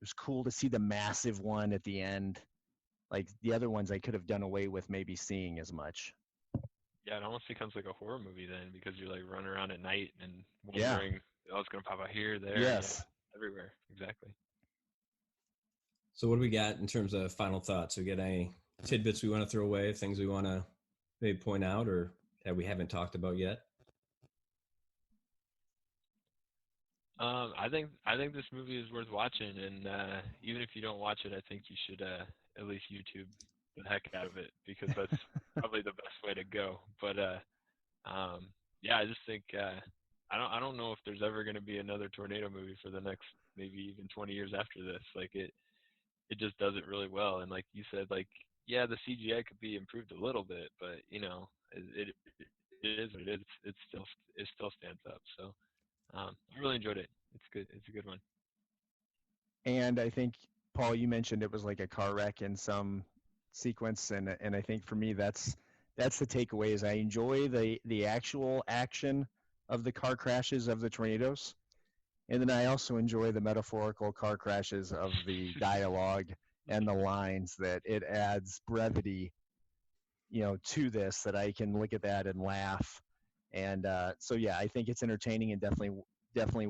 S1: It was cool to see the massive one at the end. Like the other ones I could have done away with maybe seeing as much.
S7: Yeah, it almost becomes like a horror movie then, because you're like running around at night and wondering, oh, it's going to pop out here, there, everywhere. Exactly.
S2: So what do we got in terms of final thoughts? We got any tidbits we want to throw away, things we want to maybe point out or that we haven't talked about yet?
S7: I think this movie is worth watching, and even if you don't watch it, I think you should at least YouTube the heck out of it, because that's probably the best way to go. But yeah, I just think I don't know if there's ever going to be another tornado movie for the next maybe even 20 years after this. Like it just does it really well. And like you said, like, yeah, the CGI could be improved a little bit, but it is what it is. It still stands up. So I really enjoyed it. It's good. It's a good one.
S1: And I think, Paul, you mentioned it was like a car wreck in some sequence, and I think for me that's the takeaway is I enjoy the actual action of the car crashes of the tornadoes, and then I also enjoy the metaphorical car crashes of the dialogue and the lines, that it adds brevity, to this, that I can look at that and laugh. And so yeah, I think it's entertaining and definitely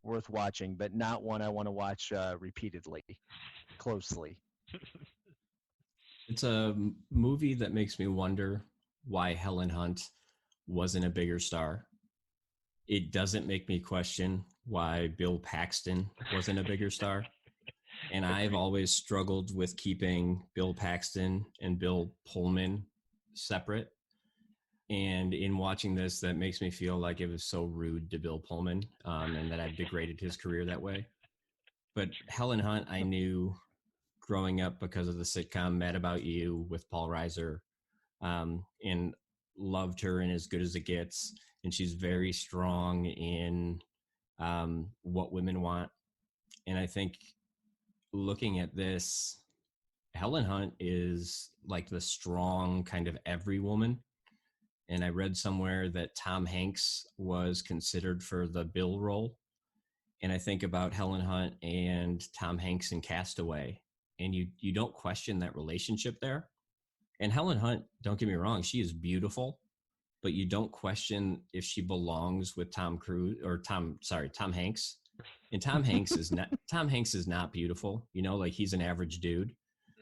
S1: worth watching, but not one I want to watch repeatedly, closely.
S2: It's a movie that makes me wonder why Helen Hunt wasn't a bigger star. It doesn't make me question why Bill Paxton wasn't a bigger star. And I've always struggled with keeping Bill Paxton and Bill Pullman separate. And in watching this, that makes me feel like it was so rude to Bill Pullman, and that I've degraded his career that way. But Helen Hunt, I knew growing up because of the sitcom Mad About You with Paul Reiser, and loved her in As Good as It Gets. And she's very strong in what women want. And I think looking at this, Helen Hunt is like the strong kind of every woman. And I read somewhere that Tom Hanks was considered for the Bill role. And I think about Helen Hunt and Tom Hanks in Castaway, and you don't question that relationship there. And Helen Hunt, don't get me wrong, she is beautiful, but you don't question if she belongs with Tom Hanks. And Tom Hanks is not beautiful, like he's an average dude.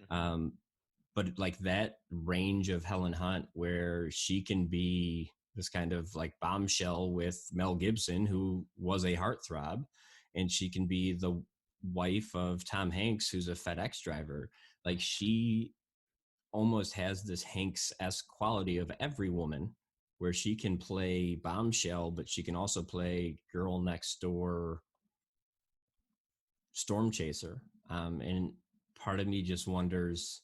S2: But like that range of Helen Hunt where she can be this kind of like bombshell with Mel Gibson, who was a heartthrob, and she can be the wife of Tom Hanks, who's a FedEx driver. Like she almost has this Hanks-esque quality of every woman, where she can play bombshell, but she can also play girl next door storm chaser. And part of me just wonders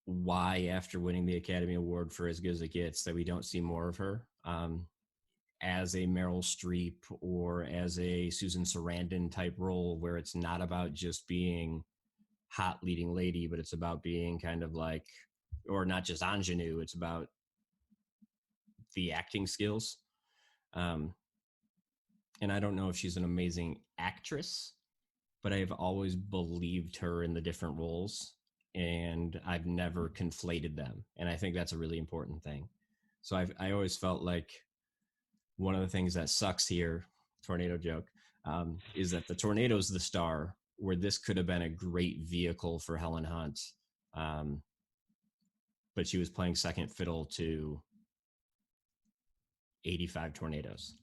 S2: why, after winning the Academy Award for As Good as It Gets, that we don't see more of her as a Meryl Streep or as a Susan Sarandon type role, where it's not about just being hot leading lady, but it's about being kind of like, or not just ingenue, it's about the acting skills. And I don't know if she's an amazing actress, but I've always believed her in the different roles, and I've never conflated them. And I think that's a really important thing. So I always felt like one of the things that sucks here, tornado joke, is that the tornado's the star, where this could have been a great vehicle for Helen Hunt. But she was playing second fiddle to 85 tornadoes.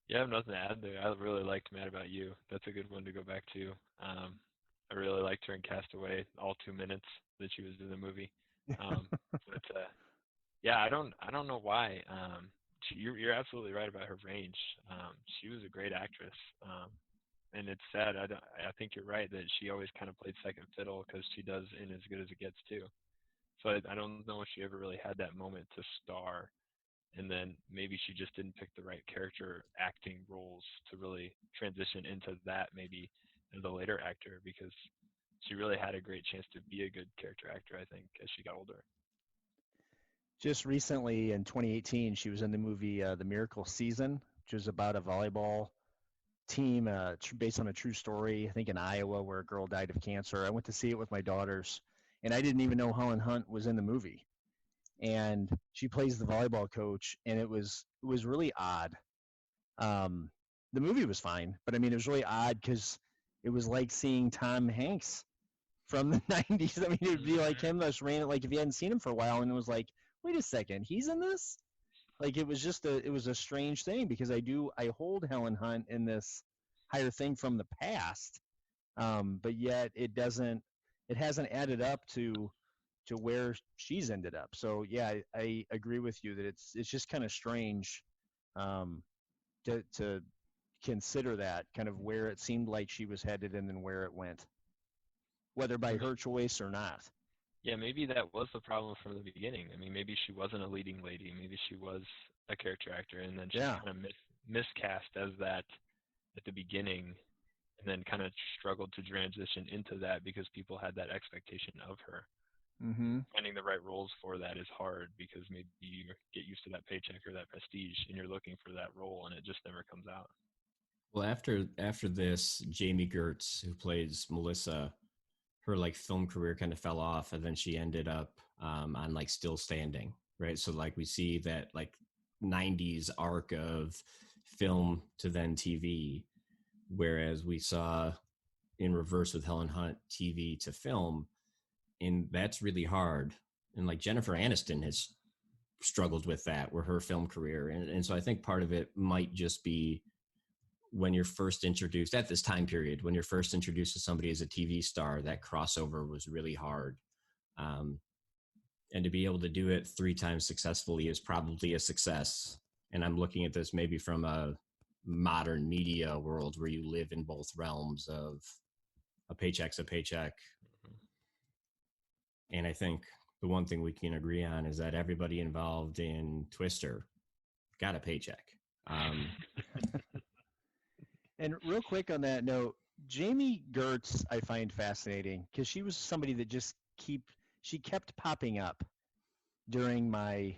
S7: Yeah, I have nothing to add there. I really liked Mad About You. That's a good one to go back to. I really liked her in Castaway, all 2 minutes that she was in the movie. Yeah, I don't know why. You're absolutely right about her range. She was a great actress, and it's sad. I think you're right that she always kind of played second fiddle, because she does in As Good as It Gets too. So I don't know if she ever really had that moment to star, and then maybe she just didn't pick the right character acting roles to really transition into that, maybe as a later actor, because she really had a great chance to be a good character actor, I think, as she got older.
S1: Just recently in 2018, she was in the movie The Miracle Season, which is about a volleyball team based on a true story, I think in Iowa, where a girl died of cancer. I went to see it with my daughters, and I didn't even know Helen Hunt was in the movie. And she plays the volleyball coach, and it was really odd. The movie was fine, but I mean, it was really odd because it was like seeing Tom Hanks from the 90s. I mean, it would be like him, like if you hadn't seen him for a while, and it was like, wait a second, he's in this? Like it was a strange thing, because I hold Helen Hunt in this higher thing from the past, but yet it hasn't added up to where she's ended up. So yeah, I agree with you that it's just kind of strange to consider that kind of where it seemed like she was headed and then where it went, whether by her choice or not.
S7: Yeah, maybe that was the problem from the beginning. I mean, maybe she wasn't a leading lady. Maybe she was a character actor, and then she kind of miscast as that at the beginning, and then kind of struggled to transition into that because people had that expectation of her.
S1: Mm-hmm.
S7: Finding the right roles for that is hard, because maybe you get used to that paycheck or that prestige, and you're looking for that role, and it just never comes out.
S2: Well, after this, Jamie Gertz, who plays Melissa, her like film career kind of fell off, and then she ended up on like Still Standing, right? So like we see that like 90s arc of film to then TV, whereas we saw in reverse with Helen Hunt, TV to film, and that's really hard. And like Jennifer Aniston has struggled with that, where her film career, and so I think part of it might just be when you're first introduced at this time period, when you're first introduced to somebody as a TV star, that crossover was really hard. And to be able to do it 3 times successfully is probably a success. And I'm looking at this maybe from a modern media world where you live in both realms of a paycheck's a paycheck. And I think the one thing we can agree on is that everybody involved in Twister got a paycheck.
S1: And real quick on that note, Jamie Gertz I find fascinating because she was somebody that she kept popping up during my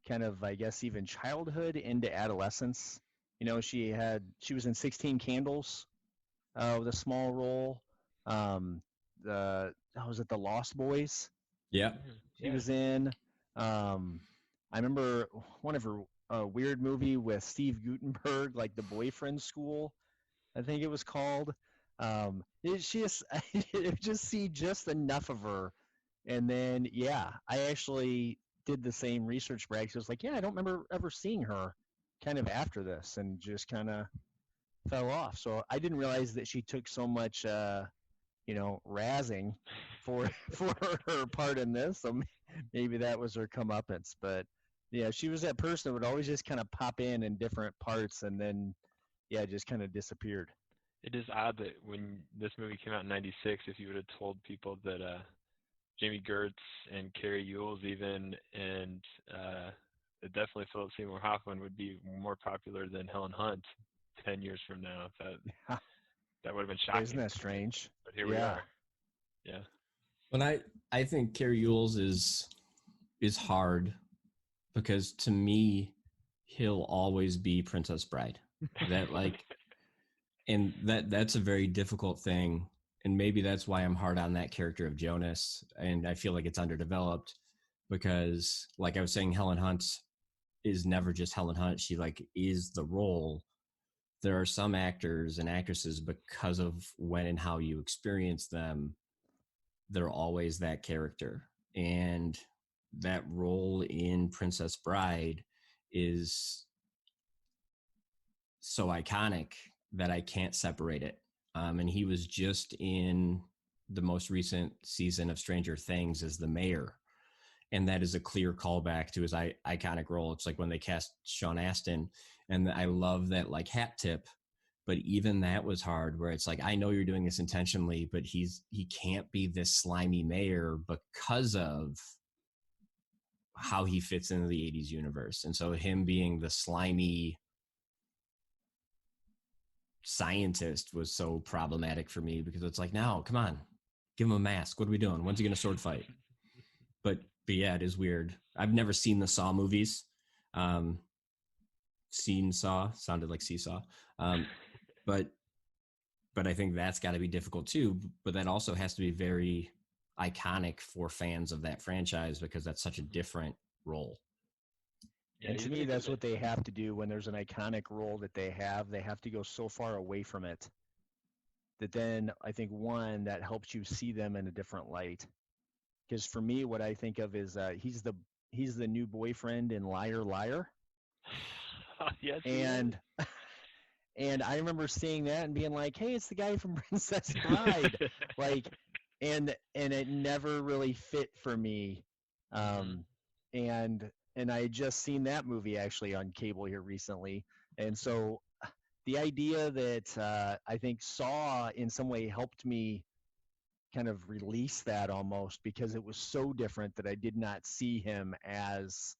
S1: kind of, I guess, even childhood into adolescence. You know, she was in 16 Candles with a small role. Was it The Lost Boys?
S2: Yeah.
S1: She was in. I remember one of her weird movie with Steve Guttenberg, like The Boyfriend School, I think it was called. She just, I just see just enough of her. And then, yeah, I actually did the same research, Brad. She was like, yeah, I don't remember ever seeing her kind of after this, and just kind of fell off. So I didn't realize that she took so much, razzing for her part in this. So maybe that was her comeuppance. But yeah, she was that person that would always just kind of pop in different parts, and then just kind of disappeared.
S7: It is odd that when this movie came out in '96, if you would have told people that Jamie Gertz and Carrie Ewells even, and definitely Philip Seymour Hoffman would be more popular than Helen Hunt 10 years from now, that would have been shocking.
S1: Isn't that strange?
S7: But here we are. Yeah.
S2: But I think Carrie Ewells is hard because to me, he'll always be Princess Bride. And that's a very difficult thing. And maybe that's why I'm hard on that character of Jonas. And I feel like it's underdeveloped because, like I was saying, Helen Hunt is never just Helen Hunt. She is the role. There are some actors and actresses, because of when and how you experience them, they're always that character. And that role in Princess Bride is so iconic that I can't separate it. And he was just in the most recent season of Stranger Things as the mayor. And that is a clear callback to his iconic role. It's like when they cast Sean Astin. And I love that hat tip. But even that was hard, where it's like, I know you're doing this intentionally, but he can't be this slimy mayor because of how he fits into the 80s universe. And so him being the slimy scientist was so problematic for me, because it's like, no, come on, give him a mask. What are we doing? When's he going to sword fight? But yeah, it is weird. I've never seen the Saw movies. Seen Saw sounded like Seesaw. But I think that's got to be difficult too. But that also has to be very iconic for fans of that franchise, because that's such a different role.
S1: And to me, that's what they have to do when there's an iconic role that they have. They have to go so far away from it that then I think, one, that helps you see them in a different light. Because for me, what I think of is he's the new boyfriend in Liar Liar.
S7: Yes.
S1: And I remember seeing that and being like, hey, it's the guy from Princess Bride. And it never really fit for me. And I had just seen that movie actually on cable here recently. And so the idea that I think Saw in some way helped me kind of release that almost, because it was so different that I did not see him as,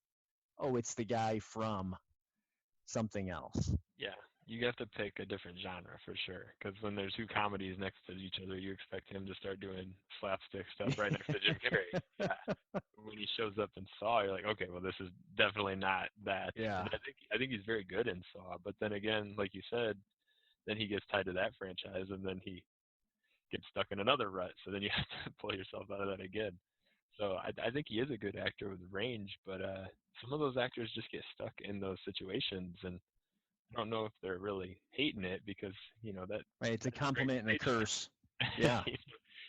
S1: oh, it's the guy from something else.
S7: Yeah, you have to pick a different genre for sure, because when there's two comedies next to each other, you expect him to start doing slapstick stuff right next to Jim Carrey. Yeah. When he shows up in Saw, you're like, okay, well, this is definitely not that.
S1: Yeah.
S7: And I think he's very good in Saw, but then again, like you said, then he gets tied to that franchise, and then he gets stuck in another rut. So then you have to pull yourself out of that again. So I think he is a good actor with range, but some of those actors just get stuck in those situations, and I don't know if they're really hating it, because that
S1: right. It's a compliment and a curse. Yeah.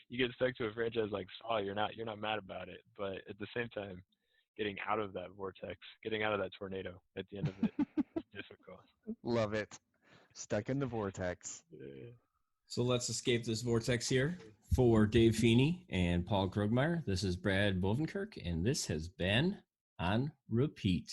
S7: You get stuck to a franchise like Saw, you're not mad about it, but at the same time, getting out of that vortex, getting out of that tornado at the end of it is difficult.
S1: Love it. Stuck in the vortex.
S7: Yeah.
S2: So let's escape this vortex here. For Dave Feeney and Paul Krogmeier, this is Brad Bovenkerk, and this has been On Repeat.